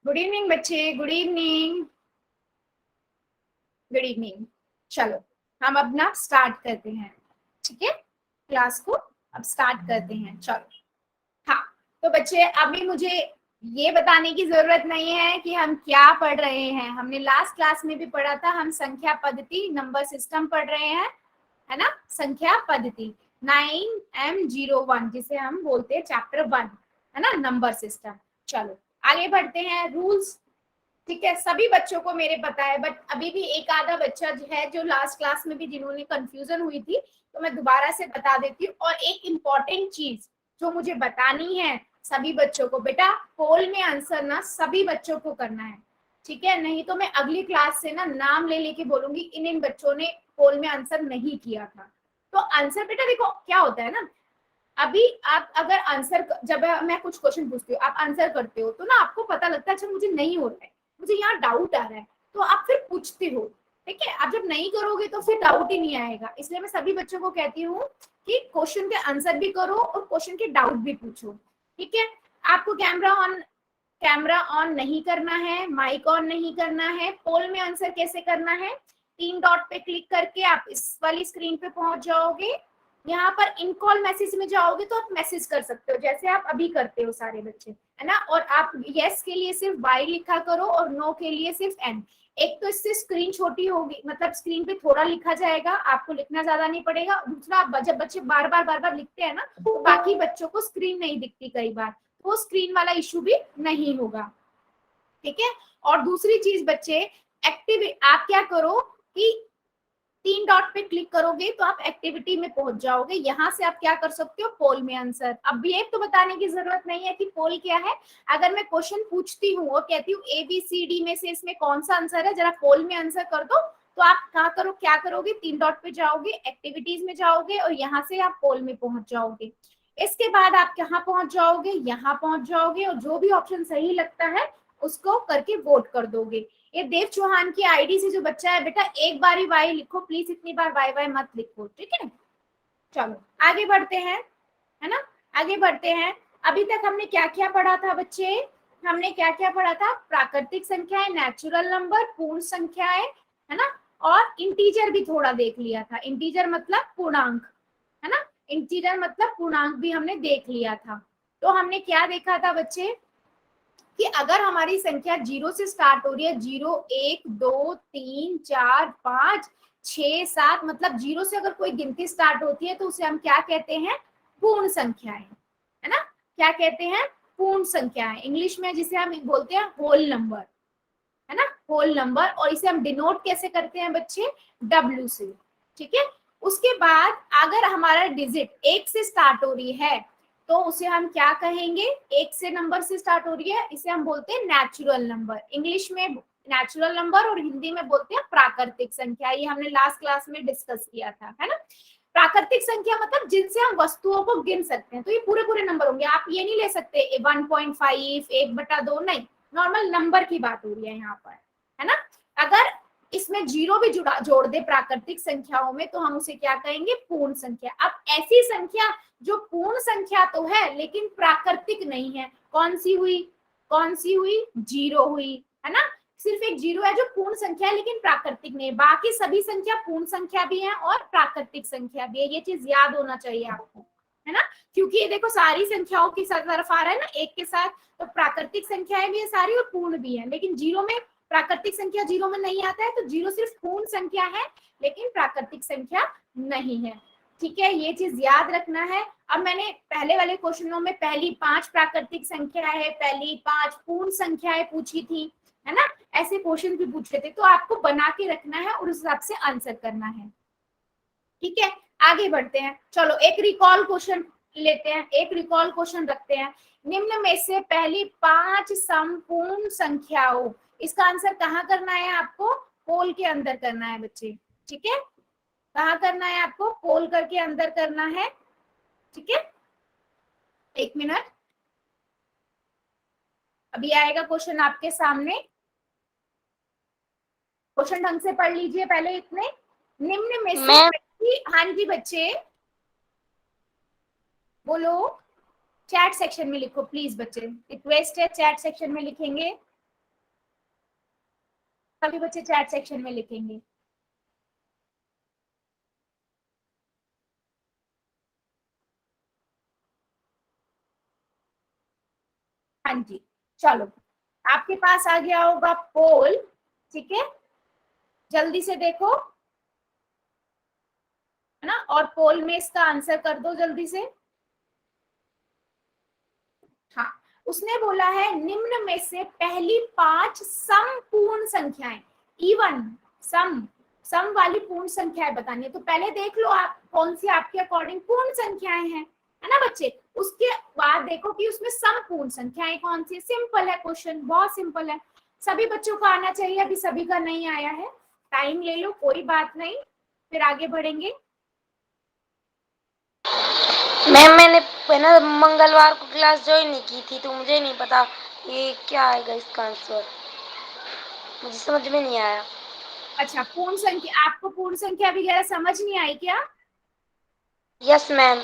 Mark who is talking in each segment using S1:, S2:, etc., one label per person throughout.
S1: Good evening बच्चे, good evening, good evening. चलो हम अब ना स्टार्ट करते हैं, ठीक है, क्लास को अब स्टार्ट करते हैं। चलो हाँ, तो बच्चे अभी मुझे ये बताने की जरूरत नहीं है कि हम क्या पढ़ रहे हैं। हमने लास्ट क्लास में भी पढ़ा था, हम संख्या पद्धति नंबर सिस्टम पढ़ रहे हैं, है ना, संख्या पद्धति 9M01 जिसे हम बोलते हैं चैप्टर 1, है ना, नंबर सिस्टम। चलो आगे बढ़ते हैं। रूल्स, ठीक है, सभी बच्चों को मेरे पता है, बट अभी भी एक आधा बच्चा है जो लास्ट क्लास में भी जिन्होंने कंफ्यूजन हुई थी, तो मैं दोबारा से बता देती हूँ। और एक इम्पॉर्टेंट चीज जो मुझे बतानी है सभी बच्चों को, बेटा पोल में आंसर ना सभी बच्चों को करना है, ठीक है, नहीं तो मैं अगली क्लास से ना नाम ले लेके बोलूंगी इन बच्चों ने पोल में आंसर नहीं किया था। तो आंसर बेटा देखो क्या होता है ना, अभी आप अगर आंसर, जब मैं कुछ क्वेश्चन पूछती हूँ आप आंसर करते हो तो ना आपको पता लगता है अच्छा मुझे नहीं हो रहा है, मुझे यहाँ डाउट आ रहा है, तो आप फिर पूछते हो, ठीक है। आप जब नहीं करोगे तो फिर डाउट ही नहीं आएगा। इसलिए मैं सभी बच्चों को कहती हूँ कि क्वेश्चन के आंसर भी करो और क्वेश्चन के डाउट भी पूछो, ठीक है। आपको कैमरा ऑन नहीं करना है, माइक ऑन नहीं करना है। पोल में आंसर कैसे करना है, 3 डॉट पे क्लिक करके आप इस वाली स्क्रीन पे पहुंच जाओगे। यहाँ पर इन कॉल मैसेज में जाओगे तो आप मैसेज कर सकते हो जैसे आप अभी करते हो सारे बच्चे, है ना। और आप यस के लिए सिर्फ वाई लिखा करो और नो के लिए सिर्फ एन। एक तो इससे स्क्रीन छोटी होगी, मतलब स्क्रीन पे थोड़ा लिखा जाएगा, आपको लिखना ज्यादा नहीं पड़ेगा। दूसरा, जब बच्चे बार बार लिखते हैं ना तो बाकी बच्चों को स्क्रीन नहीं दिखती कई बार, तो स्क्रीन वाला इश्यू भी नहीं होगा, ठीक है। और दूसरी चीज बच्चे, एक्टिव आप क्या करो कि 3 डॉट पे क्लिक करोगे तो आप एक्टिविटी में पहुंच जाओगे। यहाँ से आप क्या कर सकते हो, पोल में आंसर। अब भी एक तो बताने की जरूरत नहीं है कि पोल क्या है। अगर मैं क्वेश्चन पूछती हूँ और कहती हूँ ABCD में से इसमें कौन सा आंसर है, जरा पोल में आंसर कर दो, तो आप क्या करोगे, 3 डॉट पे जाओगे, एक्टिविटीज में जाओगे और यहाँ से आप पोल में पहुंच जाओगे। इसके बाद आप कहाँ पहुंच जाओगे, यहाँ पहुंच जाओगे और जो भी ऑप्शन सही लगता है उसको करके वोट कर दोगे। ये देव चौहान की आईडी से जो बच्चा है, बेटा एक बार ही वाई लिखो प्लीज, इतनी बार वाई वाई मत लिखो, ठीक है। चलो आगे बढ़ते हैं, है ना, आगे बढ़ते हैं। अभी तक हमने क्या क्या पढ़ा था बच्चे, हमने क्या क्या पढ़ा था, प्राकृतिक संख्याएं, नेचुरल नंबर, पूर्ण संख्याएं, है ना, और इंटीजर भी थोड़ा देख लिया था। इंटीजर मतलब पूर्णांक, है ना, इंटीजर मतलब पूर्णांक भी हमने देख लिया था। तो हमने क्या देखा था बच्चे कि अगर हमारी संख्या 0 से स्टार्ट हो रही है, 0 1 2 3 4 5 6 7, मतलब 0 से अगर कोई गिनती स्टार्ट होती है तो उसे हम क्या कहते हैं, पूर्ण संख्याएं, है ना। क्या कहते हैं, पूर्ण संख्याएं, इंग्लिश में जिसे हम बोलते हैं होल नंबर, है ना, होल नंबर। और इसे हम डिनोट कैसे करते हैं बच्चे, W से, ठीक है। उसके बाद अगर हमारा डिजिट 1 से स्टार्ट हो रही है तो उसे हम क्या कहेंगे, 1 से नंबर से स्टार्ट हो रही है, इसे हम बोलते हैं नेचुरल नंबर। इंग्लिश में नेचुरल नंबर और हिंदी में बोलते हैं प्राकृतिक संख्या। ये हमने लास्ट क्लास में डिस्कस किया था, है ना। प्राकृतिक संख्या मतलब जिनसे हम वस्तुओं को गिन सकते हैं, तो ये पूरे पूरे नंबर होंगे। आप ये नहीं ले सकते 1.5 1/2, नहीं, नॉर्मल नंबर की बात हो रही है यहाँ पर, है ना। अगर इसमें 0 भी जोड़ दे प्राकृतिक संख्याओं में तो हम उसे क्या कहेंगे, पूर्ण संख्या। अब ऐसी संख्या जो पूर्ण संख्या तो है लेकिन प्राकृतिक नहीं है, कौन सी हुई, कौन सी हुई, 0 हुई, है ना। सिर्फ एक 0 है जो पूर्ण संख्या है लेकिन प्राकृतिक नहीं है, बाकी सभी संख्या पूर्ण संख्या भी है और प्राकृतिक संख्या भी है। ये चीज याद होना चाहिए आपको, है ना, क्योंकि ये देखो सारी संख्याओं की तरफ आ रहा है ना एक के साथ, तो प्राकृतिक संख्याएं भी है सारी और पूर्ण भी है। लेकिन 0 में प्राकृतिक संख्या 0 में नहीं आता है, तो 0 सिर्फ पूर्ण संख्या है लेकिन प्राकृतिक संख्या नहीं है, ठीक है। ये चीज याद रखना है। अब मैंने पहले वाले क्वेश्चनों में पहली 5 प्राकृतिक संख्या है, पहली 5 पूर्ण संख्याएं पूछी थी, है ना, ऐसे क्वेश्चन भी पूछे थे, तो आपको बना के रखना है और उस हिसाब से आंसर करना है, ठीक है। आगे बढ़ते हैं, चलो एक रिकॉल क्वेश्चन लेते हैं, एक रिकॉल क्वेश्चन रखते हैं। निम्न में से पहली 5 संपूर्ण संख्याओं, इसका आंसर कहाँ करना है आपको, पोल के अंदर करना है बच्चे, ठीक है। कहाँ करना है आपको, पोल करके अंदर करना है, ठीक है। एक मिनट, अभी आएगा क्वेश्चन आपके सामने, क्वेश्चन ढंग से पढ़ लीजिए पहले इतने। निम्न में से, हाँ जी बच्चे बोलो, चैट सेक्शन में लिखो प्लीज बच्चे, रिक्वेस्ट है चैट सेक्शन में लिखेंगे, सभी बच्चे चैट सेक्शन में लिखेंगे। हाँ जी, चलो आपके पास आ गया होगा पोल, ठीक है, जल्दी से देखो, है ना, और पोल में इसका आंसर कर दो जल्दी से। हाँ, उसने बोला है निम्न में से पहली 5 समपूर्ण संख्याएं, इवन सम सम वाली पूर्ण संख्याएं बतानी है। तो पहले देख लो आप कौन सी आपके अकॉर्डिंग पूर्ण संख्याएं हैं, है ना बच्चे। उसके बाद देखो कि उसमें समपूर्ण संख्याएं कौन सी। सिंपल है क्वेश्चन, बहुत सिंपल है, सभी बच्चों को आना चाहिए, अभी सभी का नहीं आया है, टाइम ले लो कोई बात नहीं, फिर आगे बढ़ेंगे।
S2: मैम मैंने ना मंगलवार को क्लास ज्वाइन नहीं की थी, तो मुझे नहीं पता ये क्या आएगा इसका आंसर, मुझे समझ में नहीं आया।
S1: अच्छा, पूर्ण संख्या, आपको पूर्ण संख्या वगैरह समझ नहीं आई क्या?
S2: Yes ma'am.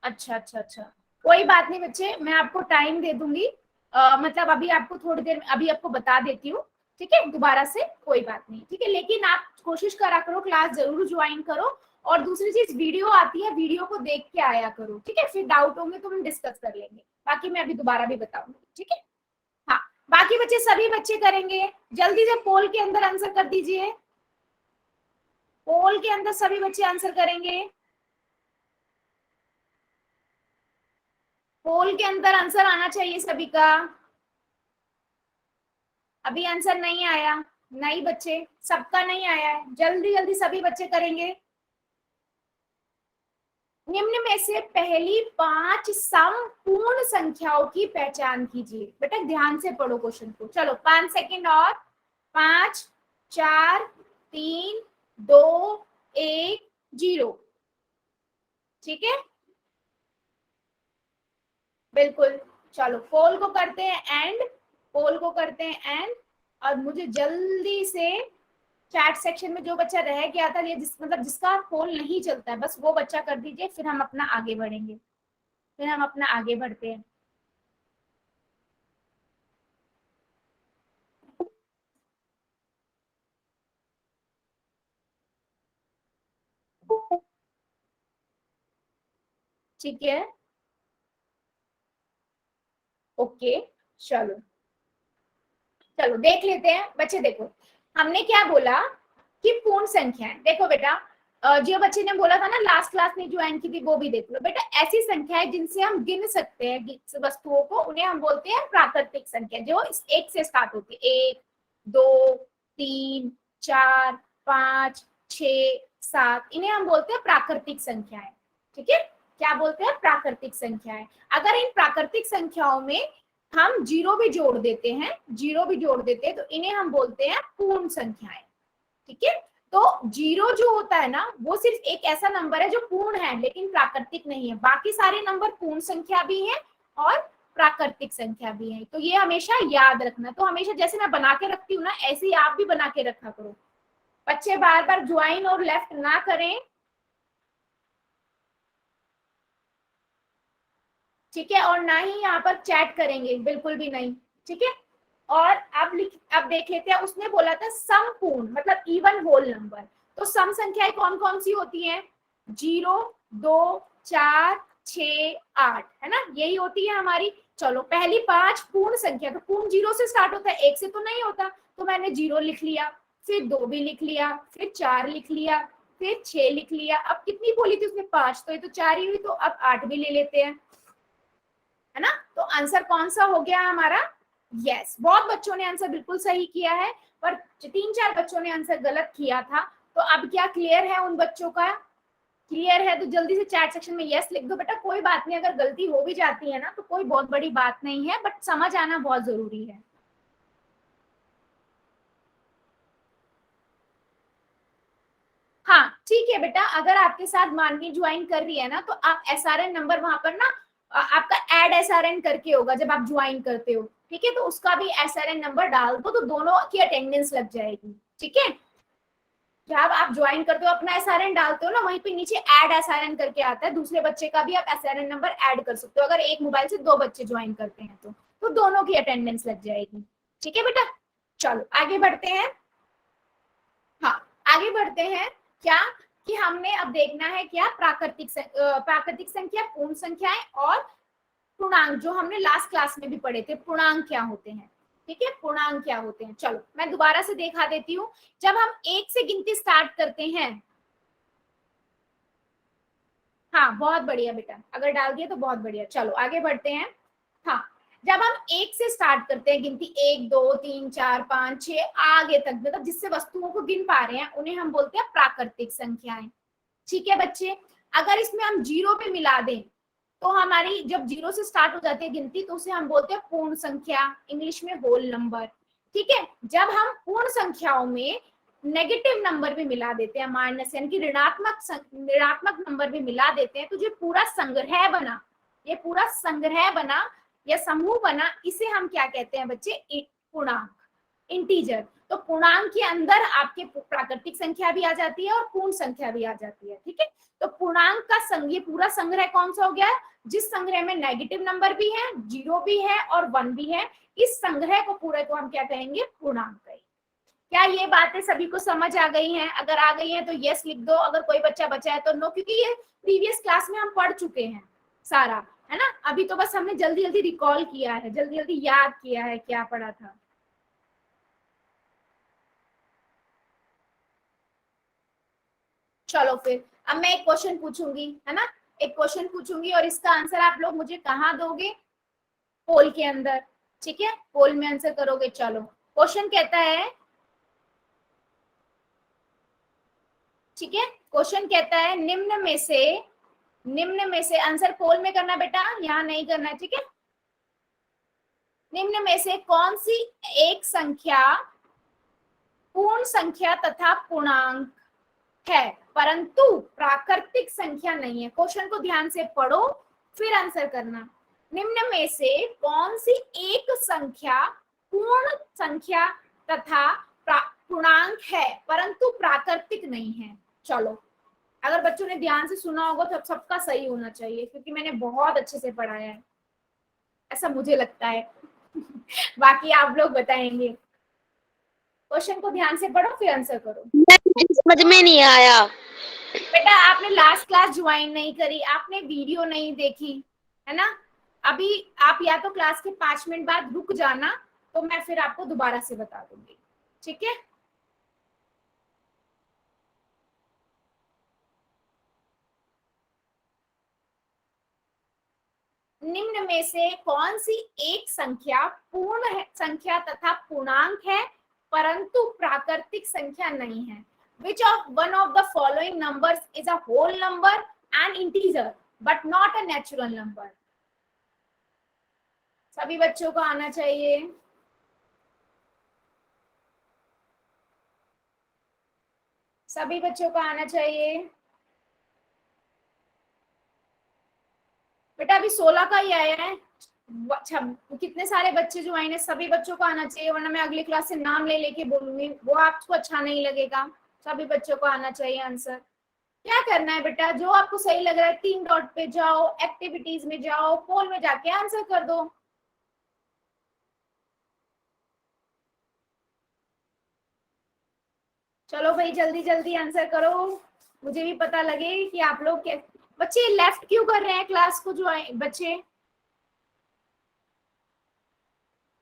S1: अच्छा अच्छा अच्छा, कोई बात नहीं बच्चे, मैं आपको टाइम दे दूंगी, मतलब अभी आपको थोड़ी देर में अभी आपको बता देती हूँ, ठीक है, दोबारा से, कोई बात नहीं, ठीक है, लेकिन आप कोशिश करा करो, क्लास जरूर ज्वाइन करो, और दूसरी चीज वीडियो आती है, वीडियो को देख के आया करो, ठीक है, फिर डाउट होंगे तो हम डिस्कस कर लेंगे, बाकी मैं अभी दोबारा भी बताऊंगी, ठीक है। हाँ, बाकी बच्चे सभी बच्चे करेंगे, जल्दी से पोल के अंदर आंसर कर दीजिए, पोल के अंदर सभी बच्चे आंसर करेंगे, पोल के अंदर आंसर आना चाहिए सभी का। अभी आंसर नहीं आया, नहीं बच्चे, सबका नहीं आया है, जल्दी जल्दी सभी बच्चे करेंगे। निम्न में से पहली 5 समपूर्ण संख्याओं की पहचान कीजिए। बेटा ध्यान से पढ़ो क्वेश्चन को, चलो 5 सेकंड और, 5 4 3 2 1 0, ठीक है, बिल्कुल। चलो पोल को करते हैं एंड, पोल को करते हैं एंड, और मुझे जल्दी से चैट सेक्शन में जो बच्चा रह गया था, ये मतलब जिसका पोल नहीं चलता है, बस वो बच्चा कर दीजिए, फिर हम अपना आगे बढ़ेंगे, फिर हम अपना आगे बढ़ते हैं। ठीक है, ओके, चलो चलो देख लेते हैं बच्चे। देखो हमने क्या बोला कि पूर्ण संख्या है, देखो बेटा, जो बच्चे ने बोला था ना लास्ट क्लास में ज्वाइन की थी, वो भी देख लो बेटा, ऐसी संख्या है जिनसे हम गिन सकते हैं वस्तुओं को, उन्हें हम बोलते हैं प्राकृतिक संख्या, जो एक से स्टार्ट होती है, 1 2 3 4 5 6 7, इन्हें हम बोलते हैं प्राकृतिक संख्याएं, ठीक है, क्या बोलते हैं, प्राकृतिक संख्याएं। अगर इन प्राकृतिक संख्याओं में हम जीरो भी जोड़ देते हैं, जीरो भी जोड़ देते हैं, तो इन्हें हम बोलते हैं पूर्ण संख्याएं, ठीक है। तो जीरो जो होता है ना, वो सिर्फ एक ऐसा नंबर है जो पूर्ण है लेकिन प्राकृतिक नहीं है, बाकी सारे नंबर पूर्ण संख्या भी हैं और प्राकृतिक संख्या भी है, तो ये हमेशा याद रखना। तो हमेशा जैसे मैं बना के रखती हूँ ना, ऐसे ही आप भी बना के रखा करो, बच्चे बार बार ज्वाइन और लेफ्ट ना करें, ठीक है, और ना ही यहाँ पर चैट करेंगे, बिल्कुल भी नहीं, ठीक है। और अब देख लेते हैं, उसने बोला था समपूर्ण मतलब इवन होल नंबर, तो सम संख्याएं कौन कौन सी होती हैं, 0 2 4 6 8, है ना, यही होती है हमारी। चलो पहली 5 पूर्ण संख्या, तो पूर्ण 0 से स्टार्ट होता है, 1 से तो नहीं होता, तो मैंने 0 लिख लिया, फिर 2 भी लिख लिया, फिर 4 लिख लिया, फिर 6 लिख लिया। अब कितनी बोली थी उसने, 5, तो ये तो 4 ही हुई, तो अब 8 भी ले लेते हैं, है ना। तो आंसर कौन सा हो गया हमारा, यस, बहुत बच्चों ने आंसर बिल्कुल सही किया है, पर 3-4 बच्चों ने आंसर गलत किया था। तो अब क्या क्लियर है उन बच्चों का, क्लियर है तो जल्दी से चैट सेक्शन में यस लिख दो बेटा, कोई बात नहीं, अगर गलती हो भी जाती है ना तो कोई बहुत बड़ी बात नहीं है, बट समझ आना बहुत जरूरी है। हाँ ठीक है बेटा, अगर आपके साथ मानवी ज्वाइन कर रही है ना, तो आप SRN नंबर वहां पर ना, आपका ऐड SRN करके होगा जब आप ज्वाइन करते हो, ठीक है, तो उसका भी SRN नंबर डाल दो, तो दोनों की अटेंडेंस लग जाएगी, ठीक है। जब आप ज्वाइन करते हो अपना एसआरएन डालते हो ना, वहीं पे नीचे ऐड एसआरएन करके आता है, दूसरे बच्चे का भी आप एसआरएन नंबर ऐड कर सकते हो। अगर एक मोबाइल से 2 बच्चे ज्वाइन करते हैं तो दोनों की अटेंडेंस लग जाएगी। ठीक है बेटा, चलो आगे बढ़ते हैं। हाँ, आगे बढ़ते हैं। क्या कि हमने अब देखना है क्या, प्राकृतिक संख्या, पूर्ण संख्याएं और पूर्णांक, जो हमने लास्ट क्लास में भी पढ़े थे, पूर्णांक क्या होते हैं। ठीक है, पूर्णांक क्या होते हैं। चलो मैं दोबारा से दिखा देती हूँ। जब हम 1 से गिनती स्टार्ट करते हैं, हाँ बहुत बढ़िया बेटा, अगर डाल दिया तो बहुत बढ़िया। चलो आगे बढ़ते हैं। हाँ, जब हम 1 से स्टार्ट करते हैं गिनती, 1 2 3 4 5 6 आगे तक, मतलब जिससे वस्तुओं को गिन पा रहे हैं उन्हें हम बोलते हैं प्राकृतिक संख्याएं। ठीक है बच्चे, अगर इसमें हम 0 भी मिला दें तो हमारी, जब 0 से स्टार्ट हो जाती है गिनती तो उसे हम बोलते हैं पूर्ण संख्या, इंग्लिश में होल नंबर। ठीक है, जब हम पूर्ण संख्याओं में नेगेटिव नंबर भी मिला देते हैं, माइनस यानी कि ऋणात्मक नंबर भी मिला देते हैं, तो जो पूरा संग्रह बना, ये पूरा संग्रह बना या समूह बना, इसे हम क्या कहते हैं बच्चे, पूर्णांक, इंटीजर। तो पूर्णांक के अंदर आपके प्राकृतिक संख्या भी आ जाती है और पूर्ण संख्या भी आ जाती है। ठीक है, तो पूर्णांक का ये पूरा संग्रह कौन सा हो गया, जिस संग्रह में नेगेटिव नंबर भी है, 0 भी है और 1 भी है, इस संग्रह को पूरे को हम क्या कहेंगे, पूर्णांक कहेंगे। क्या ये बातें सभी को समझ आ गई हैं? अगर आ गई हैं तो यस लिख दो, अगर कोई बच्चा बचा है तो नो, क्योंकि ये प्रीवियस क्लास में हम पढ़ चुके हैं सारा, है ना। अभी तो बस हमने जल्दी जल्दी रिकॉल किया है, जल्दी जल्दी याद किया है क्या पढ़ा था। चलो फिर अब मैं एक क्वेश्चन पूछूंगी, है ना, एक क्वेश्चन पूछूंगी और इसका आंसर आप लोग मुझे कहाँ दोगे, पोल के अंदर। ठीक है, पोल में आंसर करोगे। चलो क्वेश्चन कहता है, ठीक है, क्वेश्चन कहता है निम्न में से आंसर पोल में करना बेटा, यहाँ नहीं करना। ठीक है, निम्न में से कौन सी एक संख्या पूर्ण संख्या तथा पूर्णांक है परंतु प्राकृतिक संख्या नहीं है। क्वेश्चन को ध्यान से पढ़ो फिर आंसर करना। निम्न में से कौन सी एक संख्या पूर्ण संख्या तथा पूर्णांक है परंतु प्राकृतिक नहीं है। चलो, अगर बच्चों ने ध्यान से सुना होगा तो सबका सही होना चाहिए, क्योंकि मैंने बहुत अच्छे से पढ़ाया है, ऐसा मुझे लगता है। बाकी आप लोग बताएंगे। क्वेश्चन को ध्यान से पढ़ो फिर आंसर करो।
S2: समझ में नहीं आया
S1: बेटा आपने लास्ट क्लास ज्वाइन नहीं करी, आपने वीडियो नहीं देखी, है ना। अभी आप या तो क्लास के 5 मिनट बाद रुक जाना, तो मैं फिर आपको दोबारा से बता दूंगी। ठीक है, निम्न में से कौन सी एक संख्या पूर्ण संख्या तथा पूर्णांक है परंतु प्राकृतिक संख्या नहीं है। Which of one of the following numbers is a whole number and integer but not a natural number? सभी बच्चों को आना चाहिए। सभी बच्चों को आना चाहिए बेटा, अभी 16 का ही आया है। कितने सारे बच्चे जो आए हैं, सभी बच्चों को आना चाहिए, वरना मैं अगली क्लास से नाम ले लेके बोलूंगी, वो आपको अच्छा नहीं लगेगा। सभी बच्चों को आना चाहिए आंसर। क्या करना है बेटा, जो आपको सही लग रहा है 3 डॉट पे जाओ, एक्टिविटीज में जाओ, पोल में जाके आंसर कर दो। चलो भाई जल्दी जल्दी आंसर करो, मुझे भी पता लगे कि आप लोग क्या। बच्चे लेफ्ट क्यों कर रहे हैं क्लास को, जो आए बच्चे।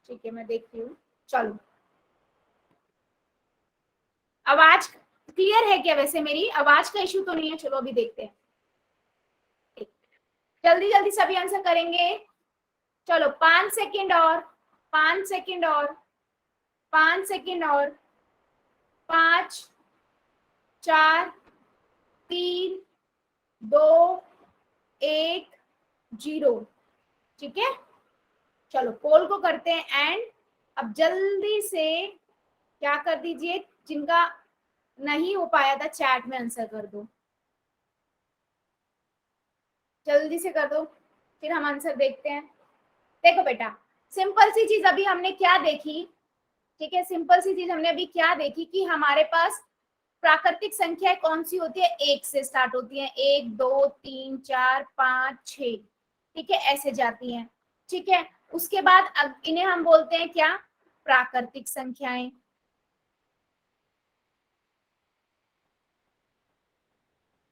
S1: ठीक है मैं देखती हूँ। चलो, आवाज क्लियर है क्या? वैसे मेरी आवाज का इशू तो नहीं है। चलो अभी देखते हैं, जल्दी जल्दी सभी आंसर करेंगे। चलो 5 सेकंड और, 5 सेकंड और, 5 सेकंड और, 5 4 3 2 1 0। ठीक है, चलो पोल को करते हैं एंड। अब जल्दी से क्या कर दीजिए, जिनका नहीं हो पाया था चैट में आंसर कर दो, जल्दी से कर दो, फिर हम आंसर देखते हैं। देखो बेटा, सिंपल सी चीज अभी हमने क्या देखी, ठीक है, सिंपल सी चीज हमने अभी क्या देखी कि हमारे पास प्राकृतिक संख्या कौन सी होती है? एक से स्टार्ट होती है, 1 2 3 4 5 6, ठीक है, ऐसे जाती है, ठीक है। उसके बाद अब इन्हें हम बोलते हैं क्या? प्राकृतिक संख्याएं,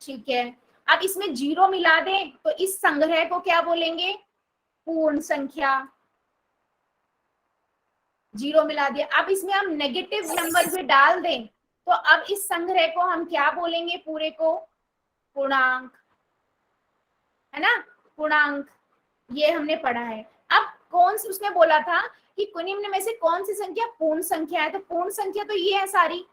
S1: ठीक है। अब इसमें जीरो मिला दें तो इस संग्रह को क्या बोलेंगे? पूर्ण संख्या। जीरो मिला दिया, अब इसमें हम नेगेटिव नंबर भी डाल दें तो अब इस संग्रह को हम क्या बोलेंगे? पूरे को पूर्णांक, है ना, पूर्णांक। ये हमने पढ़ा है। अब कौन सी उसने बोला था कि निम्न में से कौन सी संख्या पूर्ण संख्या है? तो पूर्ण संख्या तो ये है, सारी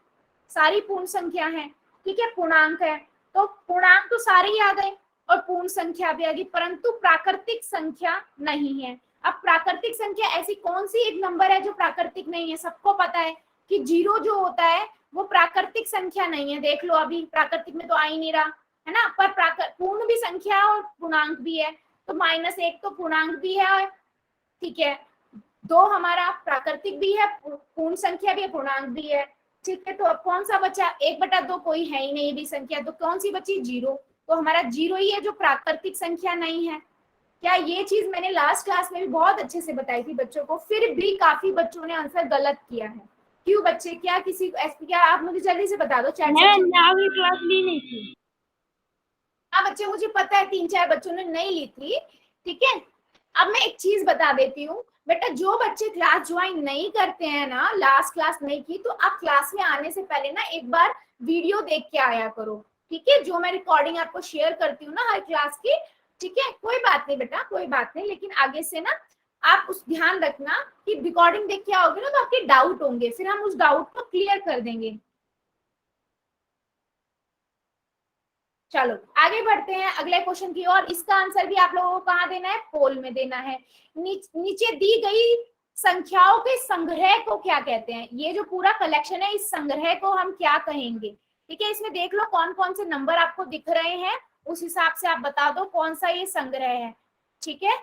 S1: सारी पूर्ण संख्या है, ठीक है, पूर्णांक है। तो पूर्णांक तो सारे ही आ गए और पूर्ण संख्या भी आ गई, परंतु प्राकृतिक संख्या नहीं है। अब प्राकृतिक संख्या ऐसी कौन सी एक नंबर है जो प्राकृतिक नहीं है? सबको पता है कि जीरो जो होता है वो प्राकृतिक संख्या नहीं है। देख लो, अभी प्राकृतिक में तो आ ही नहीं रहा, है ना, पर पूर्ण भी संख्या और पूर्णांक भी है, तो -1 तो पूर्णांक भी है, ठीक है, 2 हमारा प्राकृतिक भी है, पूर्ण संख्या भी है, पूर्णांक भी है, ठीक है। तो अब कौन सा बचा? 1/2 कोई है ही नहीं भी संख्या, तो कौन सी बची? जीरो। तो हमारा जीरो ही है जो प्राकृतिक संख्या नहीं है। क्या ये चीज मैंने लास्ट क्लास में भी बहुत अच्छे से बताई थी बच्चों को, फिर भी काफी बच्चों ने आंसर गलत किया है। क्यों बच्चे? क्या किसी क्या आप मुझे जल्दी से बता दो चैट सेक्शन में।
S2: क्लास ली नहीं थी।
S1: हाँ बच्चे, मुझे पता है 3-4 बच्चों ने नहीं ली थी, ठीक है। अब मैं एक चीज बता देती हूँ बेटा, जो बच्चे क्लास ज्वाइन नहीं करते हैं ना, लास्ट क्लास नहीं की, तो आप क्लास में आने से पहले ना एक बार वीडियो देख के आया करो, ठीक है, जो मैं रिकॉर्डिंग आपको शेयर करती हूँ ना हर क्लास की, ठीक है। कोई बात नहीं बेटा, कोई बात नहीं, लेकिन आगे से ना आप उस ध्यान रखना कि रिकॉर्डिंग देख के आओगे ना तो आपके डाउट होंगे, फिर हम उस डाउट को क्लियर कर देंगे। चलो आगे बढ़ते हैं अगले क्वेश्चन की ओर। इसका आंसर भी आप लोगों को कहाँ देना है? पोल में देना है। नीचे दी गई संख्याओं के संग्रह को क्या कहते हैं? ये जो पूरा कलेक्शन है, इस संग्रह को हम क्या कहेंगे? ठीक है, इसमें देख लो कौन कौन से नंबर आपको दिख रहे हैं, उस हिसाब से आप बता दो कौन सा ये संग्रह है, ठीक है।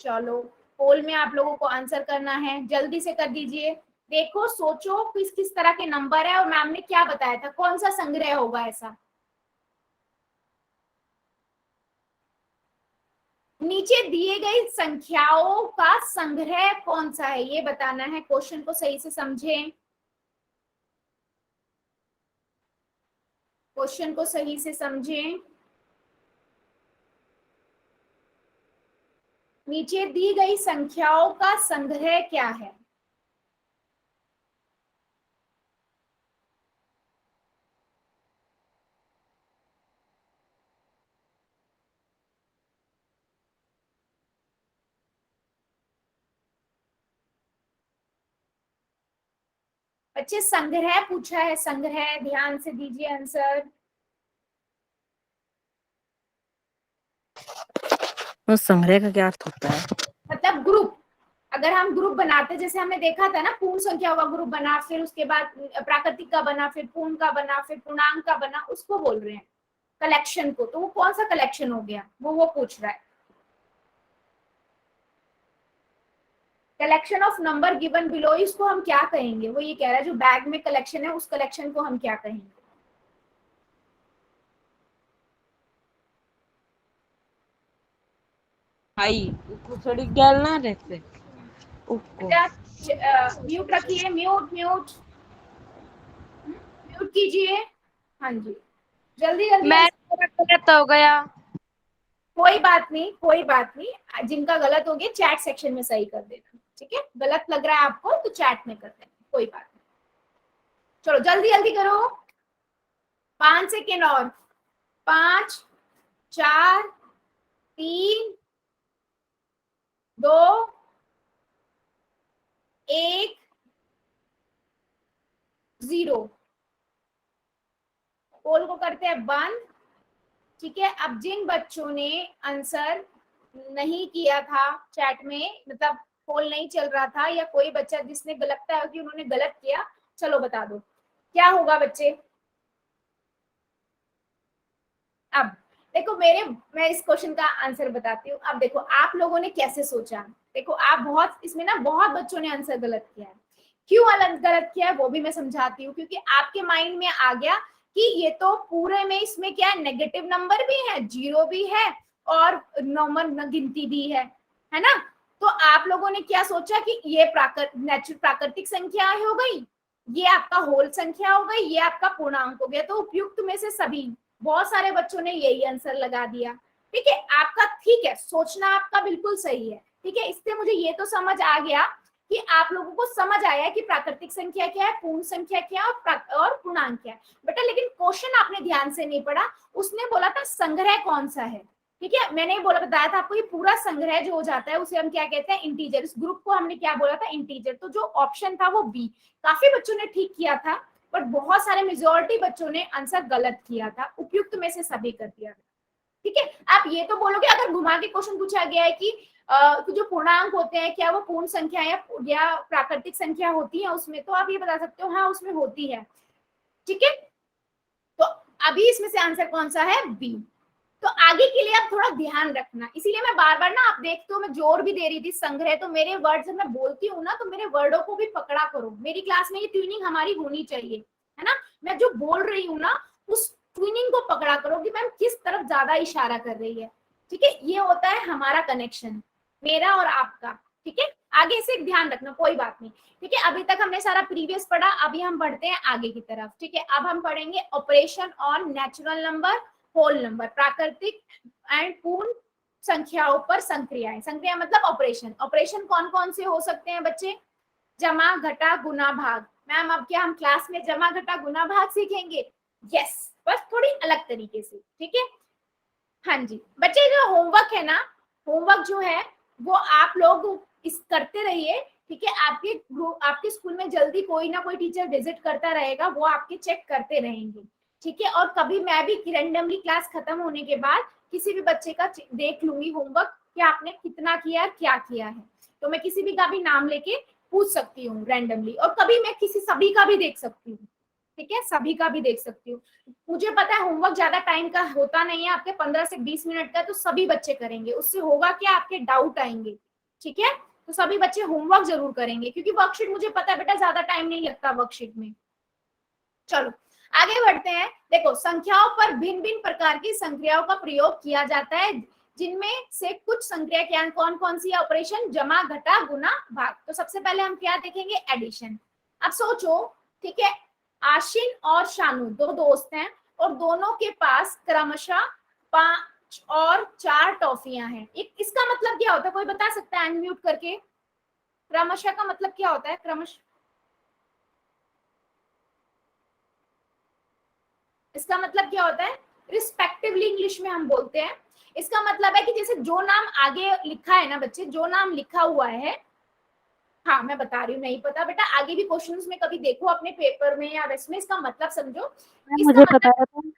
S1: चलो पोल में आप लोगों को आंसर करना है, जल्दी से कर दीजिए। देखो सोचो किस किस तरह के नंबर है और मैम ने क्या बताया था, कौन सा संग्रह होगा ऐसा। नीचे दिए गई संख्याओं का संग्रह कौन सा है, ये बताना है। क्वेश्चन को सही से समझें, क्वेश्चन को सही से समझें। नीचे दी गई संख्याओं का संग्रह क्या है? बच्चे संग्रह पूछा है, संग्रह, ध्यान से दीजिए आंसर।
S3: तो संग्रह का क्या अर्थ होता है?
S1: मतलब ग्रुप, अगर हम ग्रुप बनाते, जैसे हमने देखा था ना, पूर्ण संख्या का ग्रुप बना, फिर उसके बाद प्राकृतिक का बना, फिर पूर्ण का बना, फिर पूर्णांक का बना, उसको बोल रहे हैं कलेक्शन को। तो वो कौन सा कलेक्शन हो गया, वो पूछ रहा है। Collection of number given below, इसको हम क्या कहेंगे? वो ये कह रहा है जो बैग में कलेक्शन है, उस कलेक्शन को हम क्या कहेंगे?
S3: भाई उसको थोड़ी गैल ना रहते उसको।
S1: म्यूट रखिए, म्यूट म्यूट म्यूट कीजिए। हाँ जी, जल्दी जल्दी।
S2: मैं गलत हो गया।
S1: कोई बात नहीं, कोई बात नहीं, जिनका गलत हो गया चैट सेक्शन में सही कर देना, ठीक है। गलत लग रहा है आपको तो चैट में कर देना, कोई बात नहीं। चलो जल्दी जल्दी करो, 5 सेकेंड और। 5 4 3 2 1 0। पोल को करते हैं बंद, ठीक है। अब जिन बच्चों ने आंसर नहीं किया था चैट में, मतलब पोल नहीं चल रहा था, या कोई बच्चा जिसने लगता है कि उन्होंने गलत किया, चलो बता दो क्या होगा बच्चे। अब देखो मैं इस क्वेश्चन का आंसर बताती हूँ। अब देखो आप लोगों ने कैसे सोचा, देखो आप बहुत इसमें ना बहुत बच्चों ने आंसर गलत किया है। क्यों अलग गलत किया है वो भी मैं समझाती हूँ, क्योंकि आपके माइंड में आ गया कि ये तो पूरे में इसमें क्या है, नेगेटिव नंबर भी है, जीरो भी है और नॉर्मल गिनती भी है ना। तो आप लोगों ने क्या सोचा कि ये प्राकृतिक संख्या हो गई, ये आपका होल संख्या हो गई, ये आपका पूर्णांक हो गया। तो उपयुक्त में से सभी, बहुत सारे बच्चों ने यही आंसर लगा दिया। ठीक है, आपका ठीक है, सोचना आपका बिल्कुल सही है। ठीक है, इससे मुझे ये तो समझ आ गया कि आप लोगों को समझ आया कि प्राकृतिक संख्या क्या है, पूर्ण संख्या क्या है और पूर्णांक क्या है। बेटा लेकिन क्वेश्चन आपने ध्यान से नहीं पढ़ा, उसने बोला था संग्रह कौन सा है। ठीक है, मैंने बोला बताया था आपको, ये पूरा संग्रह जो हो जाता है उसे हम क्या कहते हैं, इंटीजर। इस ग्रुप को हमने क्या बोला था, इंटीजर। तो जो ऑप्शन था वो बी। काफी बच्चों ने ठीक किया था, बट बहुत सारे मेजोरिटी बच्चों ने आंसर गलत किया था, उपयुक्त में से सभी कर दिया। ठीक है, आप ये तो बोलोगे अगर घुमा के क्वेश्चन पूछा गया है कि जो पूर्णांक होते हैं क्या वो पूर्ण संख्या या प्राकृतिक संख्या होती है उसमें, तो आप ये बता सकते हो हाँ उसमें होती है। ठीक है, तो अभी इसमें से आंसर कौन सा है, बी। तो आगे के लिए आप थोड़ा ध्यान रखना, इसीलिए मैं बार बार ना, आप देखते हो मैं जोर भी दे रही थी संग्रह, तो मेरे वर्ड जब मैं बोलती हूँ ना तो मेरे वर्डों को भी पकड़ा करो। मेरी क्लास में ये ट्यूनिंग हमारी होनी चाहिए, है ना। मैं जो बोल रही हूँ ना उस ट्यूनिंग को पकड़ा करो कि मैम किस तरफ ज्यादा इशारा कर रही है। ठीक है, ये होता है हमारा कनेक्शन, मेरा और आपका। ठीक है, आगे से ध्यान रखना, कोई बात नहीं। ठीक है, अभी तक हमने सारा प्रीवियस पढ़ा, अभी हम बढ़ते हैं आगे की तरफ। ठीक है, अब हम पढ़ेंगे operation on natural number, whole number, प्राकृतिक एंड पूर्ण संख्याओं पर संक्रियाएं। संक्रिया मतलब ऑपरेशन। ऑपरेशन कौन कौन से हो सकते हैं बच्चे, जमा घटा गुना भाग। मैम अब क्या हम क्लास में जमा घटा गुना भाग सीखेंगे, यस, बस थोड़ी अलग तरीके से। ठीक है, हाँ जी बच्चे, जो होमवर्क है ना, होमवर्क जो है वो आप लोग इस करते रहिए। ठीक है, आपके स्कूल में जल्दी कोई ना कोई टीचर विजिट करता रहेगा, वो आपके चेक करते रहेंगे। ठीक है, और कभी मैं भी रैंडमली क्लास खत्म होने के बाद किसी भी बच्चे का देख लूंगी होमवर्क कि आपने कितना किया, क्या किया है। तो मैं किसी भी का भी नाम लेके पूछ सकती हूँ रैंडमली, और कभी मैं किसी सभी का भी देख सकती हूँ। ठीक है, सभी का भी देख सकती हूँ। मुझे पता है होमवर्क ज्यादा टाइम का होता नहीं है, आपके 15 से 20 मिनट का, तो सभी बच्चे करेंगे। उससे होगा क्या, आपके डाउट आएंगे। ठीक है, तो सभी बच्चे होमवर्क जरूर करेंगे, क्योंकि वर्कशीट मुझे पता है बेटा ज्यादा टाइम नहीं लगता वर्कशीट में। चलो आगे बढ़ते हैं। देखो, संख्याओं पर भिन्न भिन्न प्रकार की संक्रियाओं का प्रयोग किया जाता है, जिनमें से कुछ संक्रिया क्या कौन कौन सी, ऑपरेशन जमा घटा गुना भाग। तो सबसे पहले हम क्या देखेंगे, एडिशन। अब सोचो, ठीक है, आशिन और शानू दो दोस्त हैं और दोनों के पास क्रमशः 5 और 4 टॉफियां हैं। इसका मतलब क्या होता है, कोई बता सकता है अनम्यूट करके, क्रमशः का मतलब क्या होता है, क्रमशः इसका मतलब क्या होता है, रिस्पेक्टिवली इंग्लिश में हम बोलते हैं। इसका मतलब है कि जैसे जो नाम आगे लिखा है ना बच्चे, जो नाम लिखा हुआ है, हाँ मैं बता रही हूँ, नहीं पता बेटा, आगे भी क्वेश्चंस में कभी देखो अपने पेपर में या वैसे में, इसका मतलब समझो। इसका
S3: मुझे
S1: मतलब,
S3: पता था।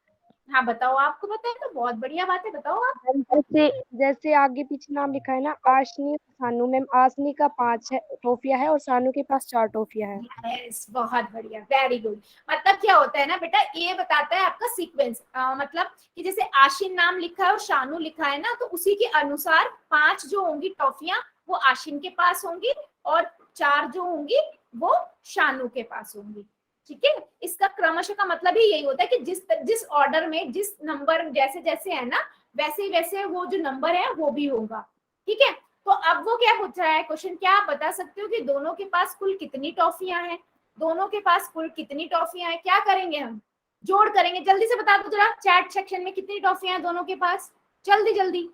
S1: हाँ बताओ, आपको पता है तो बहुत बढ़िया बात है, बताओ आप।
S3: जैसे जैसे आगे पीछे नाम लिखा है ना, आशनी सानू। मैम आशनी का 5 है टोफिया है और सानू के पास 4 टोफिया है।
S1: यस, बहुत बढ़िया, वेरी गुड। मतलब क्या होता है ना बेटा, ये बताता है आपका सीक्वेंस, मतलब कि जैसे आशिन नाम लिखा है और शानू लिखा है ना, तो उसी के अनुसार 5 जो होंगी टॉफियां वो आशिन के पास होंगी और 4 जो होंगी वो शानू के पास होंगी। ठीक है, इसका क्रमशः का मतलब ही यही होता है कि जिस ऑर्डर में जिस नंबर जैसे जैसे है ना, वैसे वैसे वो जो नंबर है वो भी होगा। ठीक है, तो अब वो क्या पूछ रहा है क्वेश्चन, क्या आप बता सकते हो कि दोनों के पास कुल कितनी टॉफियां हैं, दोनों के पास कुल कितनी टॉफियां हैं। क्या करेंगे हम, जोड़ करेंगे। जल्दी से बता दो जरा चैट सेक्शन में कितनी टॉफियां हैं दोनों के पास, जल्दी जल्दी।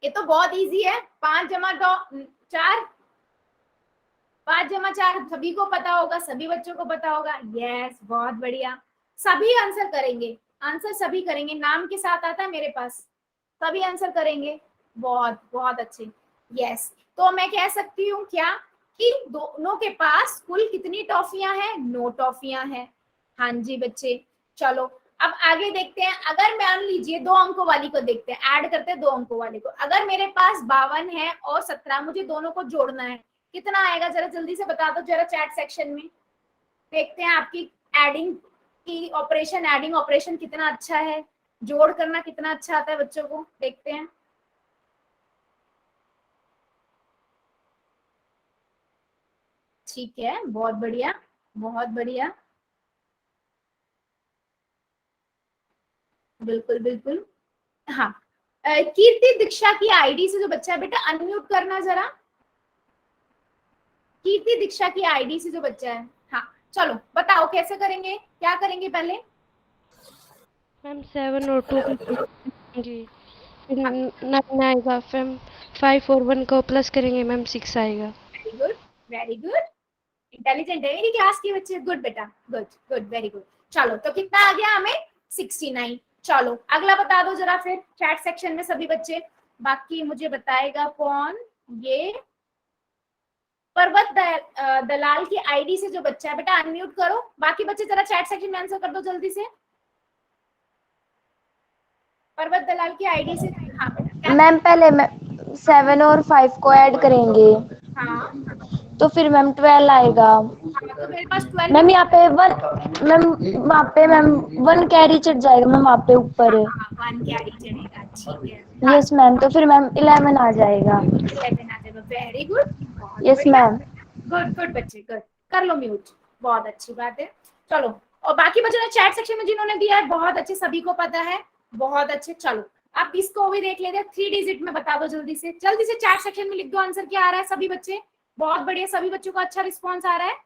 S1: ये तो बहुत इजी है, 5 जमा 4, 5 जमा 4 सभी को पता होगा, सभी बच्चों को पता होगा। यस, बहुत बढ़िया, सभी आंसर करेंगे, आंसर सभी करेंगे, नाम के साथ आता है मेरे पास, सभी आंसर करेंगे। बहुत बहुत अच्छे, यस। तो मैं कह सकती हूँ क्या कि दोनों के पास कुल कितनी टॉफियां हैं, 9 टॉफियां हैं। हाँ जी बच्चे, चलो अब आगे देखते हैं। अगर मान लीजिए 2 अंकों वाली को देखते हैं, ऐड करते हैं 2 अंकों वाली को। अगर मेरे पास 52 है और 17, मुझे दोनों को जोड़ना है, कितना आएगा जरा जल्दी से बता दो जरा चैट सेक्शन में। देखते हैं आपकी एडिंग की ऑपरेशन, एडिंग ऑपरेशन कितना अच्छा है, जोड़ करना कितना अच्छा आता है बच्चों को, देखते हैं। ठीक है, बहुत बढ़िया, बहुत बढ़िया, बिल्कुल बिल्कुल। हाँ, कीर्ति दीक्षा की आईडी से जो बच्चा है बेटा अनम्यूट करना जरा। कीर्ति दीक्षा की आईडी से जो बच्चा है, हाँ चलो बताओ कैसे करेंगे, क्या करेंगे पहले।
S3: मैम 7 और 2 जी, फिर 9 आएगा, फिर 5 और 1 को प्लस करेंगे मैम 6 आएगा।
S1: Very good, very good, intelligent है मेरी क्लास के बच्चे, गुड बेटा, गुड गुड, वेरी गुड। चलो तो कितना आ गया हमें, 69। चलो अगला बता दो जरा फिर चैट सेक्शन में सभी बच्चे, बाकी मुझे बताएगा कौन, ये पर्वत दलाल की आईडी से जो बच्चा है बेटा अनम्यूट करो, बाकी बच्चे जरा चैट सेक्शन में आंसर कर दो जल्दी से। पर्वत दलाल की आईडी से, हाँ बेटा
S2: मैम पहले 7 और 5 को ऐड करेंगे,
S1: हाँ
S2: तो फिर मैम 12 आएगा।
S1: हाँ, तो मेरे पास 12
S2: मैम यहाँ पे मैम वहाँ पे मैम 1 कैरी चढ़ जाएगा मैम वहाँ पे ऊपर।
S1: हाँ, 1 कैरी चढ़ेगा, ठीक है। हाँ,
S2: यस मैम, तो फिर मैम 11 आ जाएगा।
S1: 11 आ जाएगा, वेरी गुड, बहुत
S2: यस
S1: बढ़िया,
S2: मैम।
S1: गुड गुड बच्चे, गुड, कर लो म्यूट, बहुत अच्छी बात है। चलो और बाकी बच्चों ने चैट सेक्शन में जिन्होंने दिया है बहुत अच्छे, सभी को पता है, बहुत अच्छे। चलो आप इसको भी देख लेते हैं, 3 डिजिट में बता दो जल्दी से चैट सेक्शन में लिख दो आंसर क्या आ रहा है सभी बच्चे, बहुत बढ़िया, सभी बच्चों का अच्छा रिस्पॉन्स आ रहा है,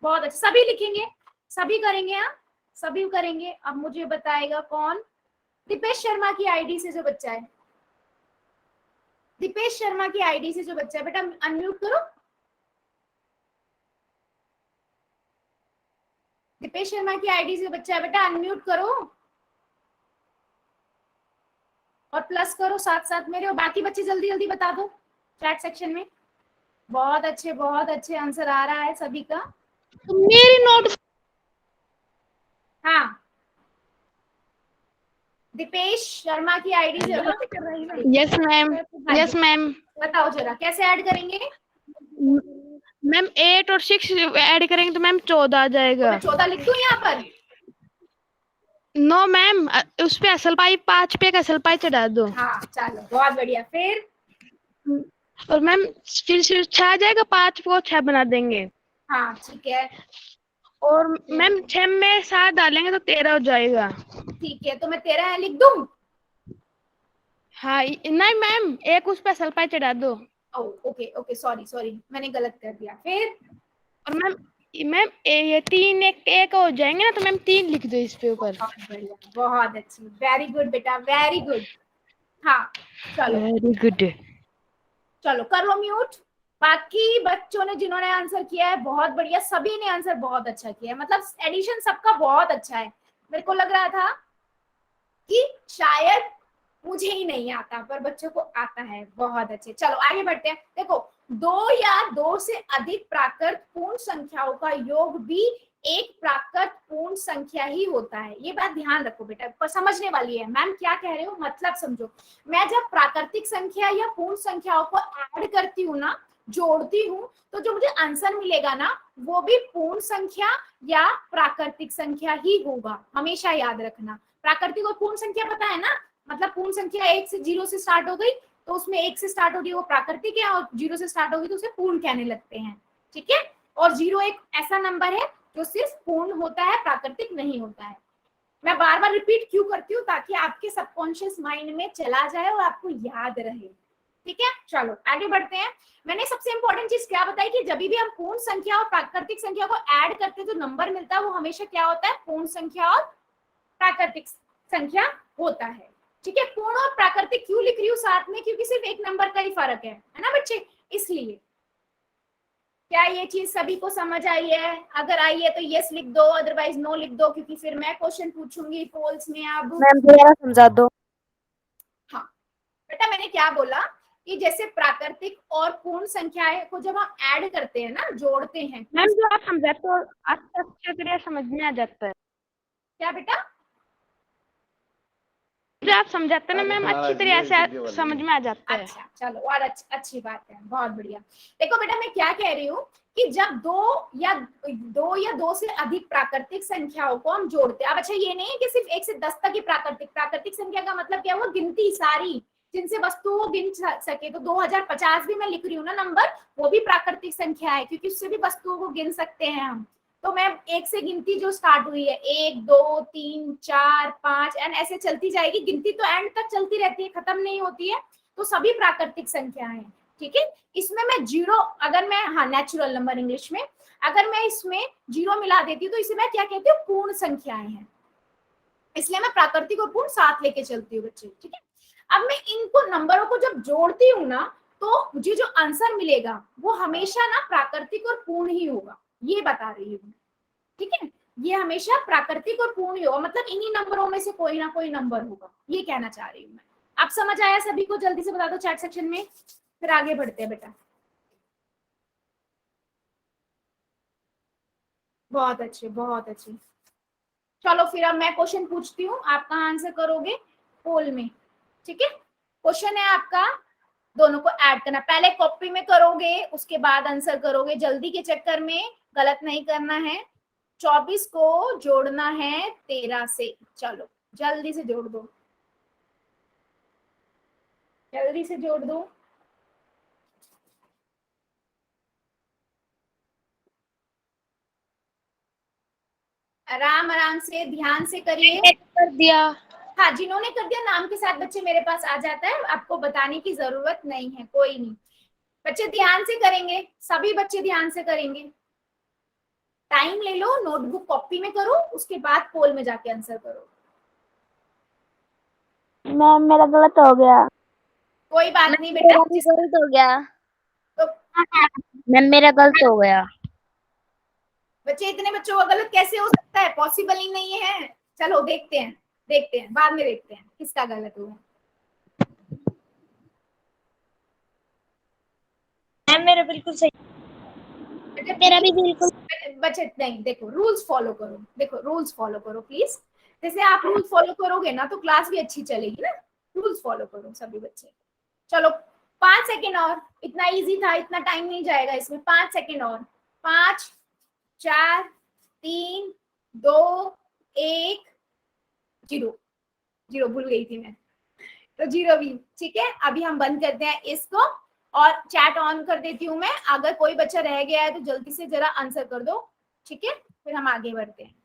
S1: बहुत अच्छा, सभी लिखेंगे, सभी करेंगे, हाँ सभी करेंगे। अब मुझे बताएगा कौन, दीपेश शर्मा की आईडी से जो बच्चा है, दीपेश शर्मा की आईडी से जो बच्चा है बेटा अनम्यूट करो, दीपेश शर्मा की आईडी से बच्चा है बेटा अनम्यूट करो और प्लस करो साथ साथ मेरे, और बाकी बच्चे जल्दी जल्दी बता दो चैट सेक्शन में, बहुत अच्छे आंसर आ रहा है सभी का।
S3: तो मेरी नोट,
S1: हाँ दीपेश शर्मा की आईडी से,
S3: यस मैम, यस मैम।
S1: बताओ जरा कैसे ऐड करेंगे।
S3: मैम 8 और 6 ऐड करेंगे तो मैम 14 आ जाएगा।
S1: तो 14 लिख दूं यहाँ पर,
S3: नो मैम, उस पे असल पाई 5 पे एक असल पाई चढ़ा दो।
S1: हाँ चलो बहुत बढ़िया, फिर
S3: और मैम फिर 6 आ जाएगा, 5 को 6 बना देंगे।
S1: हाँ ठीक है,
S3: और मैम 6 में 7 डालेंगे तो 13 हो जाएगा।
S1: ठीक है, तो मैं 13 लिख दूं।
S3: हाँ नहीं मैम, एक उस पे असल पाई चढ़ा दो।
S1: ओके ओके, सॉरी सॉरी मैंने गलत कर दिया, फिर
S3: और मैम ये 3 एक हो जाएंगे ना, तो मैम 3 लिख दो इस पे ऊपर।
S1: बहुत बढ़िया, बहुत अच्छी, वेरी गुड बेटा, वेरी गुड। हाँ चलो,
S3: वेरी गुड।
S1: चलो कर लो म्यूट। बाकी बच्चों ने जिन्होंने आंसर किया है बहुत बढ़िया, सभी ने आंसर बहुत अच्छा किया है, मतलब एडिशन सबका बहुत अच्छा है। मेरे को लग रहा था कि शायद मुझे ही नहीं आता, पर बच्चों को आता है, बहुत अच्छे। चलो आगे बढ़ते हैं, देखो 2 या 2 से अधिक प्राकृत पूर्ण संख्याओं का योग भी एक प्राकृत पूर्ण संख्या ही होता है, ये बात ध्यान रखो बेटा, पर समझने वाली है। मैम क्या कह रहे हो मतलब समझो, मैं जब प्राकृतिक संख्या या पूर्ण संख्याओं को ऐड करती हूँ ना, जोड़ती हूँ, तो जो मुझे आंसर मिलेगा ना वो भी पूर्ण संख्या या प्राकृतिक संख्या ही होगा, हमेशा याद रखना। प्राकृतिक और पूर्ण संख्या पता है ना, मतलब पूर्ण संख्या 1 से 0 से स्टार्ट हो गई तो उसमें 1 से स्टार्ट हो रही है वो प्राकृतिक है, और 0 से स्टार्ट होगी तो उसे पूर्ण कहने लगते हैं, ठीक है। और 0 एक ऐसा नंबर है जो सिर्फ पूर्ण होता है, प्राकृतिक नहीं होता है। मैं बार बार रिपीट क्यों करती हूँ, ताकि आपके सबकॉन्शियस माइंड में चला जाए और आपको याद रहे, ठीक है। चलो आगे बढ़ते हैं। मैंने सबसे इंपॉर्टेंट चीज क्या बताई कि जब भी हम पूर्ण संख्या और प्राकृतिक संख्या को ऐड करते हैं तो नंबर मिलता है वो हमेशा क्या होता है, पूर्ण संख्या और प्राकृतिक संख्या होता है, ठीक है। पूर्ण और प्राकृतिक क्यों लिख रही हूँ साथ में, क्योंकि सिर्फ एक नंबर का ही फर्क है ना बच्चे, इसलिए। क्या ये चीज सभी को समझ आई है? अगर आई है तो यस लिख दो, अदरवाइज नो लिख दो, क्योंकि फिर मैं क्वेश्चन पूछूंगी पोल्स में। अब
S3: मैम दोबारा समझा दो।
S1: हाँ बेटा, मैंने क्या बोला कि जैसे प्राकृतिक और पूर्ण संख्याएं को जब हम ऐड करते हैं ना, जोड़ते हैं,
S3: मैम जो आप समझाते हो अच्छे तरह समझ में आ जाता है।
S1: क्या बेटा?
S3: जो आप समझाते हैं ना मैम, अच्छी तरह से समझ में आ जाता है।
S1: अच्छा चलो, और अच्छी बात है, बहुत बढ़िया। देखो बेटा, मैं क्या कह रही हूँ कि जब दो या दो से अधिक प्राकृतिक संख्याओं को हम जोड़ते हैं, अब अच्छा ये नहीं है कि सिर्फ 1 से 10 तक ही प्राकृतिक संख्या का मतलब क्या हुआ, गिनती सारी, जिनसे वस्तुओं को गिन सके। तो 2050 भी मैं लिख रही हूँ ना नंबर, वो भी प्राकृतिक संख्या है क्योंकि उससे भी वस्तुओं को गिन सकते हैं हम। तो मैं एक से गिनती जो स्टार्ट हुई है 1 2 3 4 5 एंड ऐसे चलती जाएगी गिनती, तो एंड तक चलती रहती है, खत्म नहीं होती है। तो सभी प्राकृतिक संख्या है, ठीक है। इसमें मैं जीरो, अगर मैं, हाँ नेचुरल नंबर इंग्लिश में, अगर मैं इसमें जीरो मिला देती हूँ तो इसे मैं क्या कहती हूँ, पूर्ण संख्याएं हैं। इसलिए मैं प्राकृतिक और पूर्ण साथ लेके चलती हूँ बच्चे, ठीक है। अब मैं इनको नंबरों को जब जोड़ती हूँ ना, तो मुझे जो आंसर मिलेगा वो हमेशा ना प्राकृतिक और पूर्ण ही होगा, ये बता रही हूँ, ठीक है। ये हमेशा प्राकृतिक और पूर्ण ही होगा, मतलब इन्हीं नंबरों में से कोई ना कोई नंबर होगा, ये कहना चाह रही हूँ मैं। आप समझ आया सभी को? जल्दी से बता दो चैट सेक्शन में, फिर आगे बढ़ते हैं बेटा। बहुत अच्छे, बहुत अच्छे। चलो फिर अब मैं क्वेश्चन पूछती हूँ, आप कहाँ आंसर करोगे, पोल में, ठीक है। क्वेश्चन है आपका, दोनों को ऐड करना, पहले कॉपी में करोगे उसके बाद आंसर करोगे, जल्दी के चक्कर में गलत नहीं करना है। 24 को जोड़ना है 13 से, चलो जल्दी से जोड़ दो, जल्दी से जोड़ दो। आराम आराम से, ध्यान से करिए।
S2: कर दिया।
S1: हाँ, जिन्होंने कर दिया नाम के साथ बच्चे मेरे पास आ जाता है, आपको बताने की जरूरत नहीं है, कोई नहीं। बच्चे ध्यान से करेंगे, सभी बच्चे ध्यान से करेंगे। टाइम ले लो, नोटबुक कॉपी में करो, उसके बाद पोल में जाके आंसर करो।
S2: मैम मेरा गलत हो गया।
S1: कोई बात नहीं बेटा,
S2: गलत हो गया।
S1: तो
S2: मैम मेरा गलत हो गया।
S1: बच्चे इतने बच्चों का गलत कैसे हो सकता है, पॉसिबल ही नहीं है। चलो देखते हैं, देखते हैं, बाद में देखते हैं किसका गलत हुआ।
S2: मैम मेरा बिल्कुल सही, मेरा भी बिल्कुल।
S1: बच्चे नहीं, देखो रूल्स फॉलो करो, देखो रूल्स फॉलो करो प्लीज। जैसे आप रूल्स फॉलो करोगे ना तो क्लास भी अच्छी चलेगी ना, रूल्स फॉलो करो सभी बच्चे। चलो 5 सेकेंड और, इतना इजी था, इतना टाइम नहीं जाएगा इसमें, 5 सेकेंड और। 5 4 3 2 1 जीरो, जीरो भूल गई थी मैं, तो जीरो भी, ठीक है। अभी हम बंद करते हैं इसको और चैट ऑन कर देती हूँ मैं, अगर कोई बच्चा रह गया है तो जल्दी से जरा आंसर कर दो, ठीक है, फिर हम आगे बढ़ते हैं।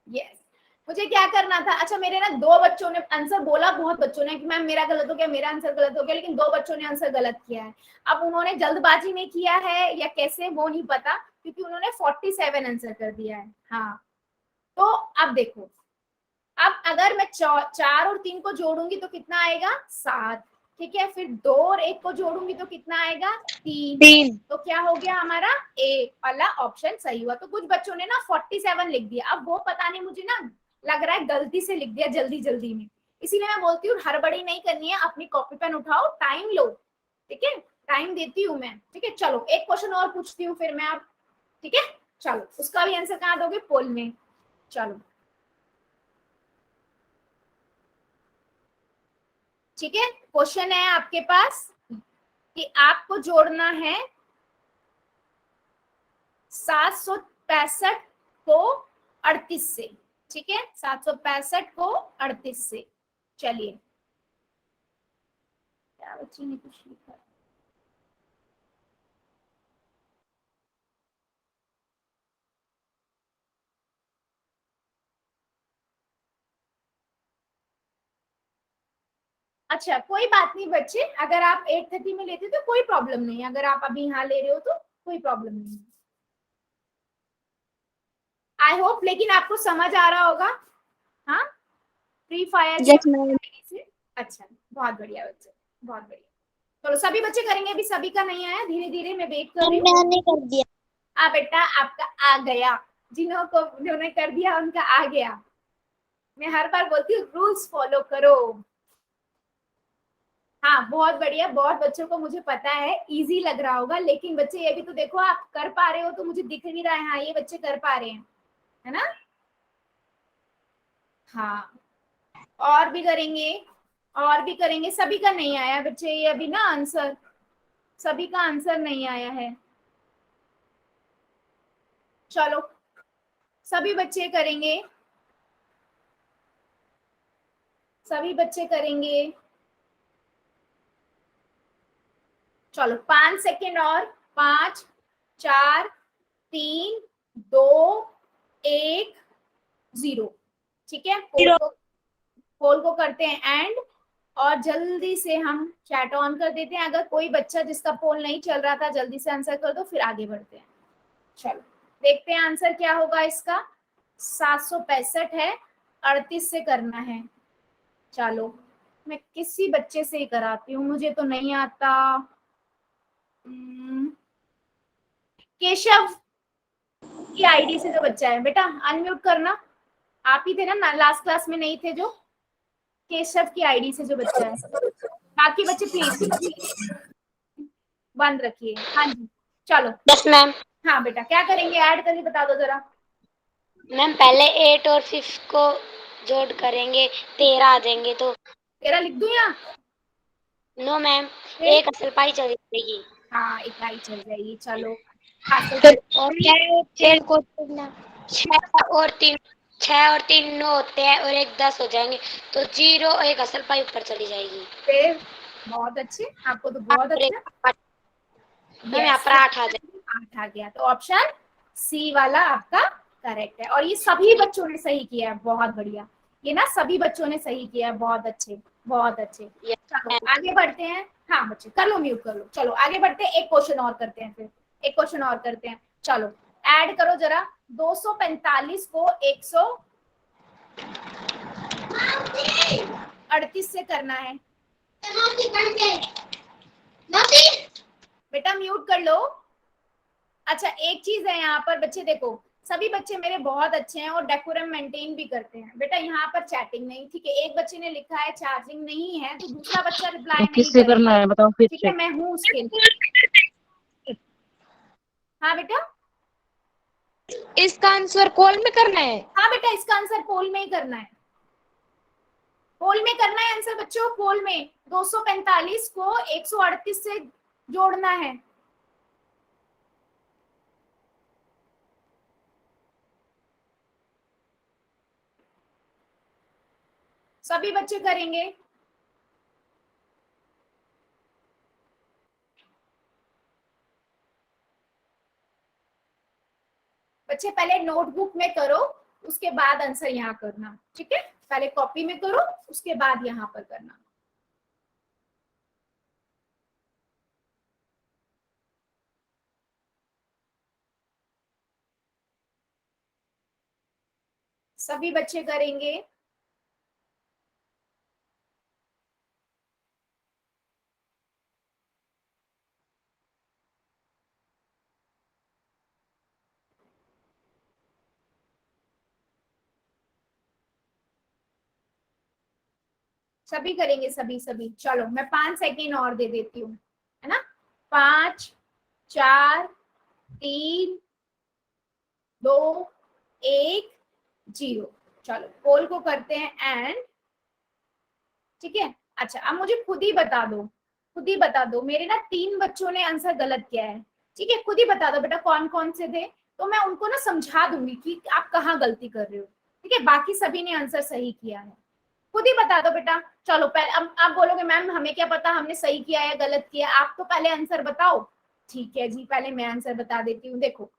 S1: यस, मुझे क्या करना था, अच्छा मेरे ना 2 बच्चों ने आंसर बोला, बहुत बच्चों ने कि मैम मेरा गलत हो गया, मेरा आंसर गलत हो गया, लेकिन 2 बच्चों ने आंसर गलत किया है। अब उन्होंने जल्दबाजी में किया है या कैसे वो नहीं पता, क्योंकि उन्होंने 47 आंसर कर दिया है। हाँ, तो अब देखो, अब अगर मैं 4 और 3 को जोड़ूंगी तो कितना आएगा, 7, ठीक है। फिर 2 और 1 को जोड़ूंगी तो कितना आएगा, 3। तो क्या हो गया हमारा, ए वाला ऑप्शन सही हुआ। तो कुछ बच्चों ने ना 47 लिख दिया, अब वो पता नहीं, मुझे ना लग रहा है गलती से लिख दिया जल्दी जल्दी में, इसीलिए मैं बोलती हूँ हड़बड़ी नहीं करनी है, अपनी कॉपी पेन उठाओ, टाइम लो, ठीक है, टाइम देती हूँ मैं, ठीक है। चलो एक क्वेश्चन और पूछती हूँ फिर मैं, आप ठीक है। चलो उसका भी आंसर कहाँ दोगे, पोल में। चलो ठीक है, क्वेश्चन है आपके पास कि आपको जोड़ना है 765 को 38 से, ठीक है, 765 को 38 से। चलिए, क्या बच्ची ने कुछ लिखा, अच्छा कोई बात नहीं बच्चे, अगर आप 8:30 में लेते तो कोई प्रॉब्लम नहीं है, अगर आप अभी यहाँ ले रहे हो तो कोई प्रॉब्लम नहीं है। आई होप लेकिन आपको समझ आ रहा होगा, हाँ, फ्री फायर से। अच्छा, बहुत बढ़िया बच्चे, बहुत बढ़िया। चलो सभी बच्चे करेंगे, अभी सभी का नहीं आया, धीरे धीरे मैं वेट कर रही हूँ।
S2: मैंने कर दिया।
S1: बेटा आपका आ गया, जिन्होंने कर दिया उनका आ गया। मैं हर बार बोलती हूँ रूल्स फॉलो करो। हाँ बहुत बढ़िया, बहुत बच्चों को मुझे पता है इजी लग रहा होगा, लेकिन बच्चे ये भी तो देखो, आप कर पा रहे हो तो मुझे दिख नहीं रहा है, हाँ ये बच्चे कर पा रहे हैं, है ना। हाँ, और भी करेंगे, और भी करेंगे, सभी का नहीं आया बच्चे, ये अभी ना आंसर, सभी का आंसर नहीं आया है। चलो सभी बच्चे करेंगे। सभी बच्चे करेंगे। चलो 5 सेकेंड और, 5 4 3 2 1 0। ठीक है, पोल को करते हैं एंड, और जल्दी से हम चैट ऑन कर देते हैं। अगर कोई बच्चा जिसका पोल नहीं चल रहा था जल्दी से आंसर कर दो, फिर आगे बढ़ते हैं। चलो देखते हैं आंसर क्या होगा इसका। 765 है, 38 से करना है। चलो मैं किसी बच्चे से ही कराती हूँ, मुझे तो नहीं आता। केशव की आईडी से जो बच्चा है, बेटा अनम्यूट करना। आप ही थे ना लास्ट क्लास में, नहीं थे जो? केशव की आईडी से जो बच्चा है। बाकी बच्चे प्लीज बंद रखिए। हाँ जी चलो।
S2: Yes ma'am.
S1: हाँ बेटा क्या करेंगे, ऐड करके बता दो जरा।
S2: मैम पहले 8 और 6 को जोड़ करेंगे, 13 आ जाएंगे तो।
S1: 13 लिख दूं यहाँ?
S2: नो मैम,
S1: फिर?
S2: एक असल पाई चली जाएगी।
S1: हाँ इकाई चल जाएगी। चलो हासिल
S2: फिर
S1: कर।
S2: और 6 को जोड़ना, 6 और 3 9 होते हैं, और एक 10 हो जाएंगे, तो 0 और एक असल पाई ऊपर चली जाएगी।
S1: फिर बहुत अच्छे, आपको तो बहुत
S2: और
S1: अच्छा।
S2: एक मैम यहाँ पर 8 आ जाएगा।
S1: 8 आ गया, तो ऑप्शन सी वाला आपका करेक्ट है। और ये सभी बच्चों ने सही किया है, बहुत बढ़िया। ये ना सभी बच्चों ने सही किया है, बहुत अच्छे बहुत अच्छे। चलो आगे बढ़ते हैं। हाँ बच्चे कर लो, म्यूट कर लो। चलो आगे बढ़ते हैं, एक क्वेश्चन और करते हैं, फिर एक क्वेश्चन और करते हैं। चलो ऐड करो जरा। 245 को 138 से करना है। बेटा म्यूट कर लो। अच्छा एक चीज है यहाँ पर बच्चे, देखो सभी बच्चे मेरे बहुत अच्छे हैं और डेकोरम मेंटेन भी करते हैं। बेटा यहाँ पर चैटिंग नहीं, ठीक है? एक बच्चे ने लिखा है चार्जिंग नहीं है, तो दूसरा बच्चा रिप्लाई नहीं
S4: किससे करना है बताओ फिर
S1: ठीक
S4: से।
S1: है, मैं हूँ उसके लिए। हाँ बेटा,
S4: इसका आंसर कॉल में करना है।
S1: हाँ बेटा इसका आंसर पोल में ही करना है। पोल में करना है आंसर बच्चों, पोल में 245 को 138 से जोड़ना है। सभी बच्चे करेंगे। बच्चे पहले नोटबुक में करो, उसके बाद आंसर यहाँ करना, ठीक है? पहले कॉपी में करो, उसके बाद यहाँ पर करना। सभी बच्चे करेंगे। सभी करेंगे, सभी सभी। चलो मैं 5 सेकेंड और दे देती हूँ, है ना? 5 4 3 2 1 0। चलो पोल को करते हैं एंड, ठीक है? अच्छा अब मुझे खुद ही बता दो, खुद ही बता दो। मेरे ना 3 बच्चों ने आंसर गलत किया है, ठीक है? खुद ही बता दो बेटा कौन कौन से थे, तो मैं उनको ना समझा दूंगी कि आप कहाँ गलती कर रहे हो, ठीक है? बाकी सभी ने आंसर सही किया है, खुद ही बता दो बेटा। चलो पहले अब आप बोलोगे मैम हमें क्या पता हमने सही किया या गलत किया, आप तो पहले आंसर बताओ। ठीक है जी, पहले मैं आंसर बता देती हूँ। देखो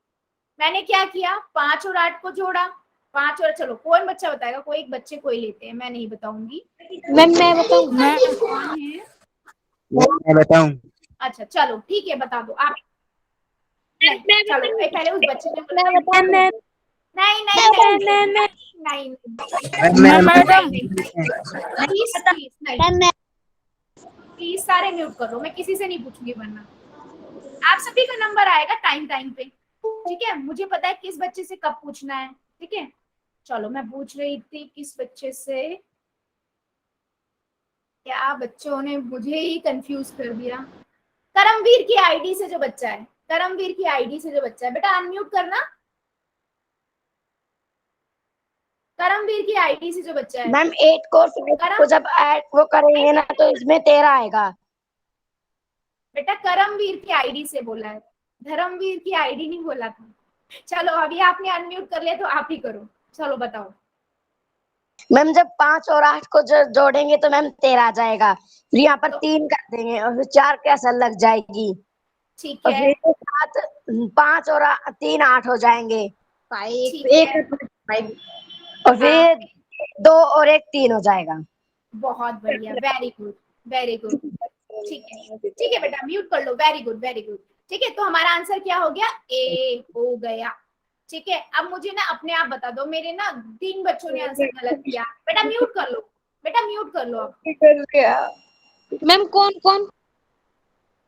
S1: मैंने क्या किया, 5 और 8 को जोड़ा। 5 और, चलो कौन बच्चा बताएगा? कोई एक बच्चे को ही लेते हैं, मैं नहीं बताऊंगी।
S4: मैम मैं बताऊं?
S1: कौन है?
S5: मैं बताऊं?
S1: अच्छा चलो ठीक है, बता दो आप। नहीं चलो पहले उस बच्चे ने बोला नहीं नहीं नहीं प्लीज प्लीज नहीं, प्लीज सारे म्यूट कर दो, मैं किसी से नहीं पूछूंगी वरना। आप सभी का नंबर आएगा टाइम टाइम पे, ठीक है? मुझे पता है किस बच्चे से कब पूछना है, ठीक है? चलो मैं पूछ रही थी किस बच्चे से, क्या बच्चों ने मुझे ही कंफ्यूज कर दिया। करमवीर की आईडी से जो बच्चा है, करमवीर की आईडी से जो बच्चा है, बेटा अनम्यूट करना। करमवीर की आईडी से जो बच्चा है।
S2: मैम 8 को 5 को जब ऐड वो करेंगे ना, तो इसमें 13 आएगा।
S1: बेटा करमवीर की आईडी से बोला है, धर्मवीर की आईडी नहीं बोला था। चलो अभी आपने अनम्यूट कर लिया तो आप ही करो, चलो बताओ।
S2: मैम जब 5 और 8 को जोड़ेंगे तो मैम 13 आ जाएगा। फिर यहाँ पर 3 कर देंगे और फिर 4 के असर लग जाएगी
S1: ठीक
S2: और
S1: है,
S2: फिर 7 5 और 3 8 हो जाएंगे।
S1: ठीक है।
S2: और फिर 2 और 1 3 हो जाएगा।
S1: बहुत बढ़िया, वेरी गुड, वेरी गुड। ठीक है बेटा, म्यूट कर लो। Very good, very good. ठीक है, तो हमारा आंसर क्या हो गया? ए हो गया। ठीक है, अब मुझे ना अपने आप बता दो, मेरे ना 3 बच्चों ने आंसर गलत किया। बेटा म्यूट कर लो, बेटा म्यूट कर लो अब।
S4: मैम कौन कौन?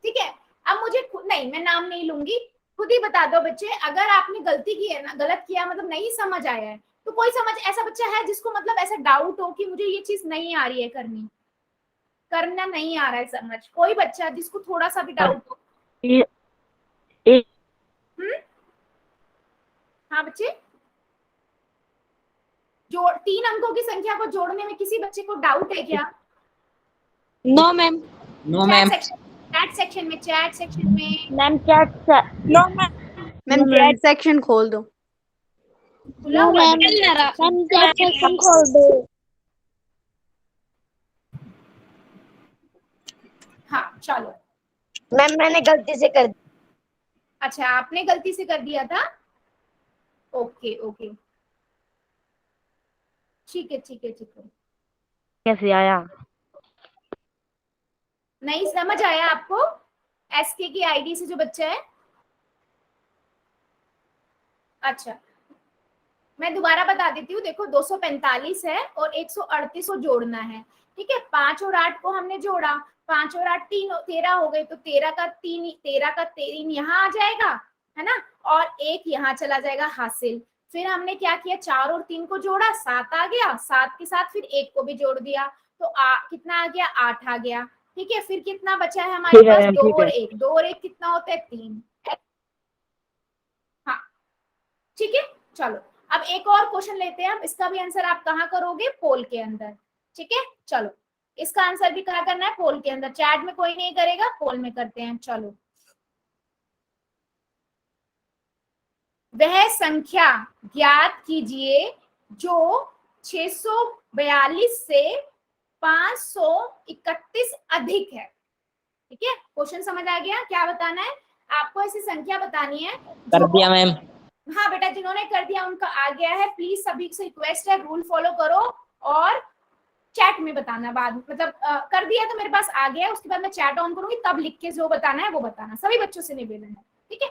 S1: ठीक है, अब मुझे खुद नहीं, मैं नाम नहीं लूंगी, खुद ही बता दो बच्चे। अगर आपने गलती की है ना, गलत किया मतलब नहीं समझ आया है, तो कोई समझ ऐसा बच्चा है जिसको मतलब ऐसा डाउट हो कि मुझे ये चीज नहीं आ रही है करनी, करना नहीं आ रहा है समझ? कोई बच्चा जिसको थोड़ा सा भी डाउट हो? हम्म, हाँ बच्चे, जोड़ 3 अंकों की संख्या को जोड़ने में किसी बच्चे को डाउट है क्या?
S4: No ma'am.
S5: No ma'am.
S1: Chat section में, चैट सेक्शन में
S4: ma'am chat no ma'am chat section खोल दो।
S1: खुला हुआ है बेटा chat section.
S4: Ma'am chat section खोल दो।
S1: हाँ चलो।
S2: मैम मैंने गलती से कर
S1: अच्छा, आपने गलती से कर दिया था? ओके ओके, ठीक है ठीक है ठीक है।
S4: कैसे आया?
S1: नहीं समझ आया आपको? एसके की आईडी से जो बच्चा है? अच्छा, मैं दोबारा बता देती हूँ। देखो 245 है और 138 को जोड़ना है। ठीक है, 5 और 8 को हमने जोड़ा, 5 और 8 13 हो गए, तो 13 का 3 यहाँ आ जाएगा, है ना, और 1 यहाँ चला जाएगा हासिल। फिर हमने क्या किया, 4 और 3 को जोड़ा, 7 आ गया, 7 के साथ फिर 1 को भी जोड़ दिया, तो कितना आ गया, 8 आ गया। ठीक है, फिर कितना बचा है हमारे पास, 2 और 1, 2 और 1 कितना होता है, 3। हाँ ठीक है, चलो अब एक और क्वेश्चन लेते हैं हम। इसका भी आंसर आप कहाँ करोगे, पोल के अंदर। ठीक है, चलो इसका आंसर भी कहाँ करना है, पोल के अंदर। चैट में कोई नहीं करेगा, पोल में करते हैं। चलो, वह संख्या ज्ञात कीजिए जो 642 से 531 अधिक है। ठीक है, क्वेश्चन समझ आ गया? क्या बताना है आपको, ऐसी संख्या बतानी है
S5: कर दिया मैम।
S1: हाँ बेटा, जिन्होंने कर दिया उनका आ गया है। प्लीज सभी से रिक्वेस्ट है, रूल फॉलो करो और चैट में बताना बाद में, मतलब कर दिया तो मेरे पास आ गया है, उसके बाद मैं चैट ऑन करूंगी, तब लिख के जो बताना है वो बताना। सभी बच्चों से निवेदन है। ठीक है,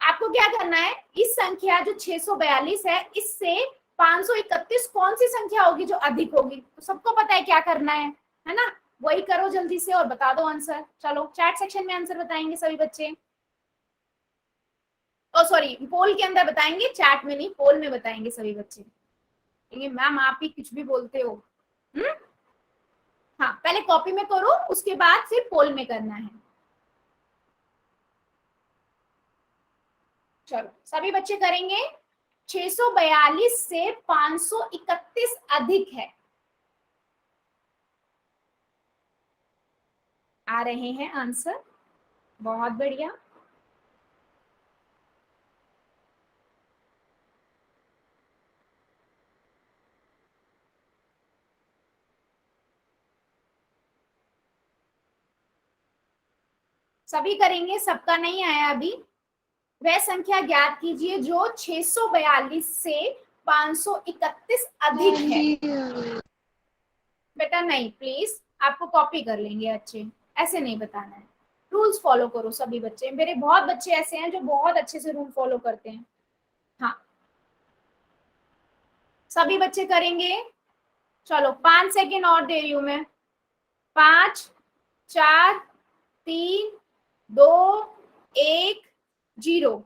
S1: आपको क्या करना है, इस संख्या जो 642 है, इससे 531 कौन सी संख्या होगी जो अधिक होगी? तो सबको पता है क्या करना है ना? वही करो जल्दी से और बता दो आंसर। चलो चैट सेक्शन में आंसर बताएंगे सभी बच्चे। ओ सॉरी, पोल के अंदर बताएंगे, चैट में नहीं, पोल में बताएंगे सभी बच्चे। मैम आप ही कुछ भी बोलते हो। हाँ, पहले कॉपी में करो, उसके बाद फिर पोल में करना है। चलो सभी बच्चे करेंगे। 642 से 531 अधिक है। आ रहे हैं आंसर, बहुत बढ़िया। सभी करेंगे, सबका नहीं आया अभी। वह संख्या ज्ञात कीजिए जो 642 से 531 अधिक है। बेटा नहीं, प्लीज आपको कॉपी कर लेंगे अच्छे, ऐसे नहीं बताना है। रूल्स फॉलो करो सभी बच्चे। मेरे बहुत बच्चे ऐसे हैं जो बहुत अच्छे से रूल फॉलो करते हैं। हाँ, सभी बच्चे करेंगे। चलो 5 सेकेंड और दे रही हूं मैं। 5 4 3 2 1 0।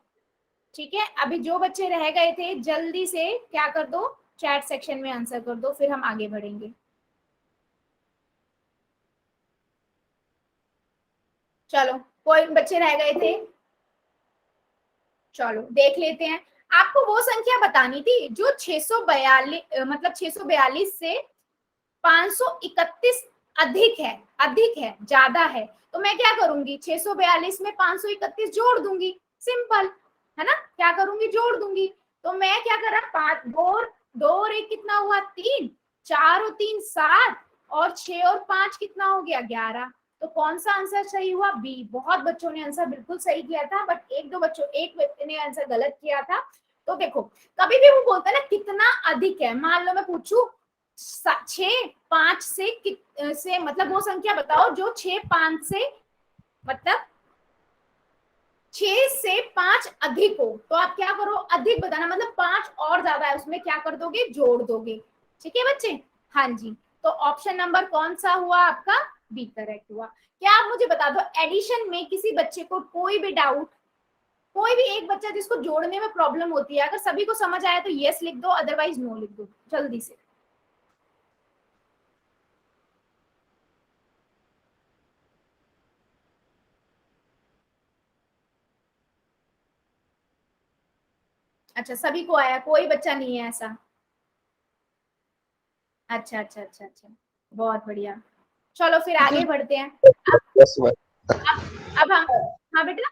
S1: ठीक है, अभी जो बच्चे रह गए थे जल्दी से क्या कर दो, चैट सेक्शन में आंसर कर दो, फिर हम आगे बढ़ेंगे। चलो, कोई बच्चे रह गए थे? चलो देख लेते हैं। आपको वो संख्या बतानी थी जो 642 मतलब 642 से 531 अधिक है, अधिक है, ज्यादा है। तो मैं क्या करूंगी, 642 में 531 जोड़ दूंगी, सिंपल है ना। क्या करूंगी, जोड़ दूंगी। तो मैं क्या कर रहा, 5 2 2 और 1 कितना हुआ, 3। 4 और 3 7 और 6 और 5 कितना हो गया 11। तो कौन सा आंसर सही हुआ? बी। बहुत बच्चों ने आंसर बिल्कुल सही किया था, बट एक व्यक्ति ने आंसर गलत किया था। तो देखो कभी भी वो बोलता है ना कितना अधिक है, मान लो मैं पूछूं 6 5 से मतलब वो संख्या बताओ जो 6 5 से मतलब 6 से 5 अधिक हो, तो आप क्या करो अधिक बताना, मतलब 5 और ज्यादा है उसमें क्या कर दोगे जोड़ दोगे। ठीक है बच्चे? हाँ जी। तो ऑप्शन नंबर कौन सा हुआ आपका? बी करेक्ट हुआ। क्या आप मुझे बता दो एडिशन में किसी बच्चे को कोई भी डाउट, कोई भी एक बच्चा जिसको जोड़ने में प्रॉब्लम होती है, अगर सभी को समझ आया तो यस लिख दो, अदरवाइज नो लिख दो जल्दी से। अच्छा सभी को आया, कोई बच्चा नहीं है ऐसा? अच्छा अच्छा अच्छा अच्छा, बहुत बढ़िया। चलो फिर आगे बढ़ते हैं।
S5: Yes, sir.
S1: अब हम, हाँ बेटा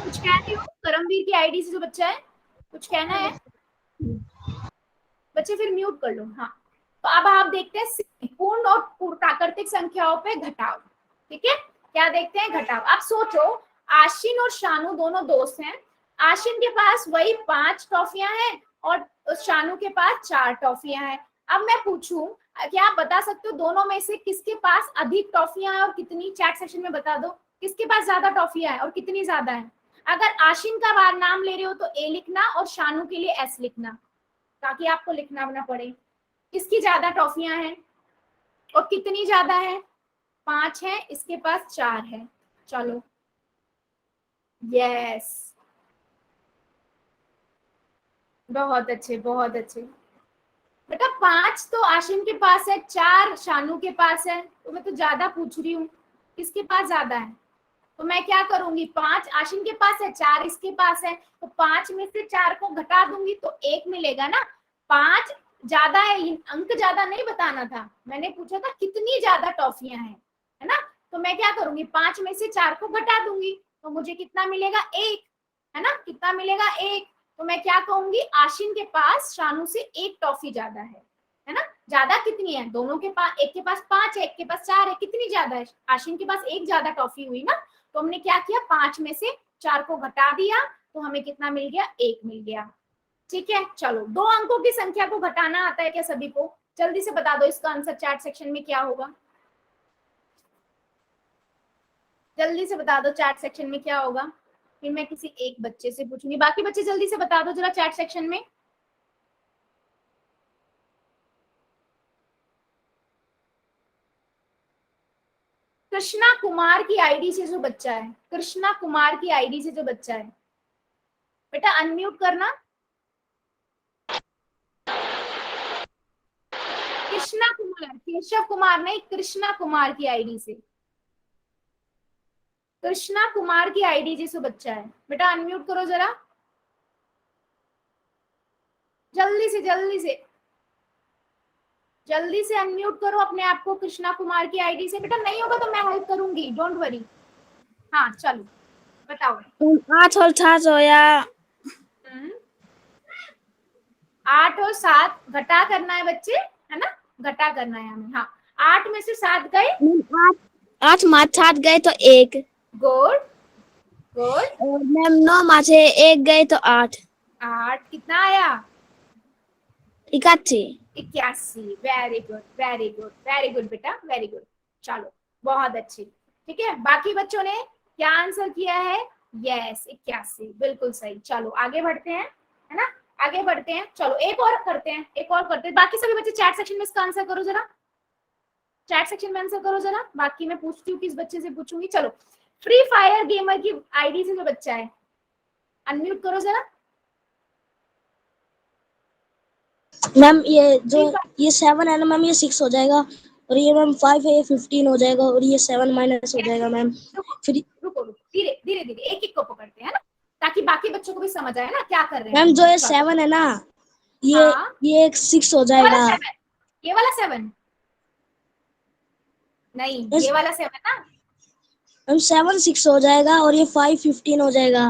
S1: कुछ कह रही हो? करमवीर की आईडी से जो बच्चा है कुछ कहना है? बच्चे फिर म्यूट कर लो। हाँ तो अब आप देखते हैं पूर्ण और प्राकृतिक संख्याओं पे घटाव। ठीक है, क्या देखते हैं? घटाव। आप सोचो आशिन और शानू दोनों दोस्त हैं। आशिन के पास वही 5 टॉफियां हैं और शानू के पास 4 टॉफियां हैं। अब मैं पूछूं क्या आप बता सकते हो दोनों में से किसके पास अधिक टॉफियां हैं और कितनी? चैट सेक्शन में बता दो किसके पास ज्यादा टॉफियां है और कितनी ज्यादा है। अगर आशिन का बार नाम ले रहे हो तो ए लिखना और शानू के लिए एस लिखना, ताकि आपको लिखना ना पड़े। किसकी ज्यादा टॉफियां हैं और कितनी ज्यादा है? 5 है, इसके पास 4 है। चलो यस, बहुत अच्छे बहुत अच्छे बेटा। 5 तो आशिम के पास है, 4 शानू के पास है, तो मैं तो ज्यादा पूछ रही हूँ किसके पास ज्यादा है। तो मैं क्या करूंगी 5 आशिम के पास है 4 इसके पास है, तो 5 में से 4 को घटा दूंगी तो 1 मिलेगा ना। 5 ज्यादा है, अंक ज्यादा नहीं बताना था, मैंने पूछा था कितनी ज्यादा टॉफियां हैं, है ना। तो मैं क्या करूंगी 5 में से 4 को घटा दूंगी तो मुझे कितना मिलेगा 1, है ना। कितना मिलेगा 1। तो मैं क्या कहूंगी आशिन के पास शानू से 1 टॉफी ज्यादा है ना। ज्यादा कितनी है? दोनों के पास, एक के पास 5 है एक के पास 4 है, कितनी ज्यादा है? आशिन के पास 1 ज्यादा टॉफी हुई ना। तो हमने क्या किया 5 में से 4 को घटा दिया तो हमें कितना मिल गया? 1 मिल गया। ठीक है चलो, 2 अंकों की संख्या को घटाना आता है क्या सभी को? जल्दी से बता दो इसका आंसर चैट सेक्शन में क्या होगा। जल्दी से बता दो चैट सेक्शन में क्या होगा, फिर मैं किसी एक बच्चे से पूछूंगी। बाकी बच्चे जल्दी से बता दो जरा चैट सेक्शन में। कृष्णा कुमार की आईडी से जो बच्चा है, कृष्णा कुमार की आईडी से जो बच्चा है, बेटा अनम्यूट करना। कृष्णा कुमार, केशव कुमार नहीं, कृष्णा कुमार की आईडी से, कृष्णा कुमार की आईडी से जो बच्चा है, बेटा अनम्यूट करो जरा जल्दी से जल्दी से जल्दी से अनम्यूट करो अपने आप को कृष्णा कुमार की आईडी से। बेटा नहीं होगा तो मैं हेल्प करूंगी, डोंट वरी। हाँ चलो बताओ।
S4: 8 और 7 हो या
S1: 8 और 7 घटा करना है बच्चे, है ना, घटा करना है हमें। हाँ 8 में से 7 गए,
S4: 8 में 7 गए तो 1।
S1: Good good.
S4: और मैम 9 में से 1 गए तो 8।
S1: 8 कितना आया?
S4: 81।
S1: 81। Very good very good very good बेटा, वेरी गुड। चलो बहुत अच्छी। ठीक है बाकी बच्चों ने क्या आंसर किया है? यस 81, बिल्कुल सही। चलो आगे बढ़ते हैं, है ना, आगे बढ़ते हैं। चलो एक और करते हैं, एक और करते हैं। बाकी सभी बच्चे चैट सेक्शन में इसका आंसर करो जरा, चैट सेक्शन में आंसर करो जरा। बाकी मैं पूछती हूँ किस बच्चे से पूछूंगी। चलो फ्री फायर गेमर की आईडी से जो बच्चा है अनम्यूट करो जरा।
S4: मैम ये जो ये 7 है ना मैम, ये 6 हो जाएगा, और ये मैम 5 है, ये 15 हो जाएगा, और ये 7 माइनस हो जाएगा मैम। फिर
S1: रुको धीरे धीरे धीरे एक एक को पकड़ते हैं ना, ताकि बाकी बच्चों को भी समझ आए ना क्या कर रहे हैं।
S4: मैम जो ये 7 है ना, ये
S1: हाँ,
S4: ये 6 हो जाएगा।
S1: ये वाला 7 नहीं, ये वाला 7 ना
S4: मैम 7 6 हो जाएगा, और ये 5 15 हो जाएगा।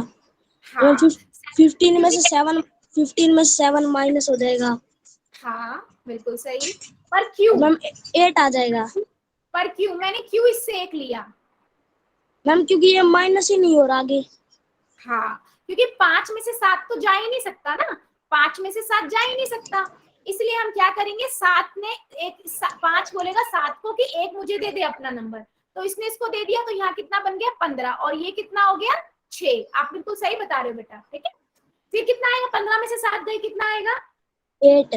S1: हाँ
S4: 15 में से 7 माइनस हो जाएगा।
S1: हाँ बिल्कुल सही। पर क्यों?
S4: मैम 8 आ जाएगा
S1: पर क्यों? मैंने क्यों इससे 1 लिया?
S4: मैम, क्योंकि ये माइनस ही नहीं हो रहा आगे।
S1: हाँ, क्योंकि 5 में से 7 तो जा ही नहीं सकता ना, 5 में से 7 जा ही नहीं सकता, इसलिए हम क्या करेंगे, 7 ने 5 बोलेगा 7 को कि 1 मुझे दे दे अपना नंबर, तो इसने इसको दे दिया, तो यहाँ कितना बन गया 15, और ये कितना हो गया 6। आप बिल्कुल सही बता रहे हो बेटा, ठीक है। फिर कितना आएगा, 15 में से 7 गए, कितना आएगा
S4: 8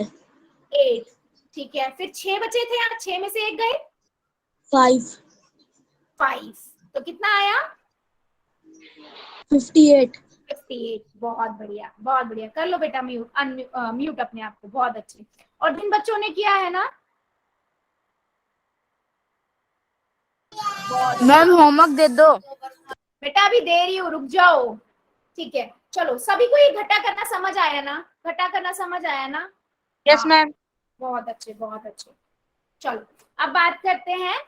S1: 8, ठीक है। फिर 6 बचे थे यहाँ, 6 में से 1 गए 5, तो कितना आया
S4: 58।
S1: 58। बहुत बढ़िया, बहुत बढ़िया। कर लो बेटा म्यूट, म्यूट अपने आप को, बहुत अच्छे। और जिन बच्चों ने किया है ना,
S6: मैम होमवर्क दे दो।
S1: बेटा अभी दे रही हूँ, रुक जाओ, ठीक है। चलो, सभी को ये घटा करना समझ आया ना, घटा करना समझ आया ना?
S6: Yes ma'am.
S1: बहुत अच्छे, बहुत अच्छे। चलो अब बात करते हैं,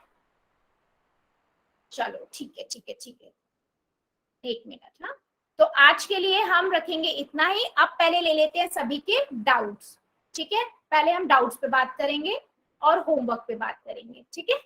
S1: चलो ठीक है, ठीक है, ठीक है, 1 मिनट। हाँ, तो आज के लिए हम रखेंगे इतना ही। अब पहले ले लेते हैं सभी के डाउट्स, ठीक है। पहले हम डाउट्स पे बात करेंगे और होमवर्क पे बात करेंगे, ठीक है।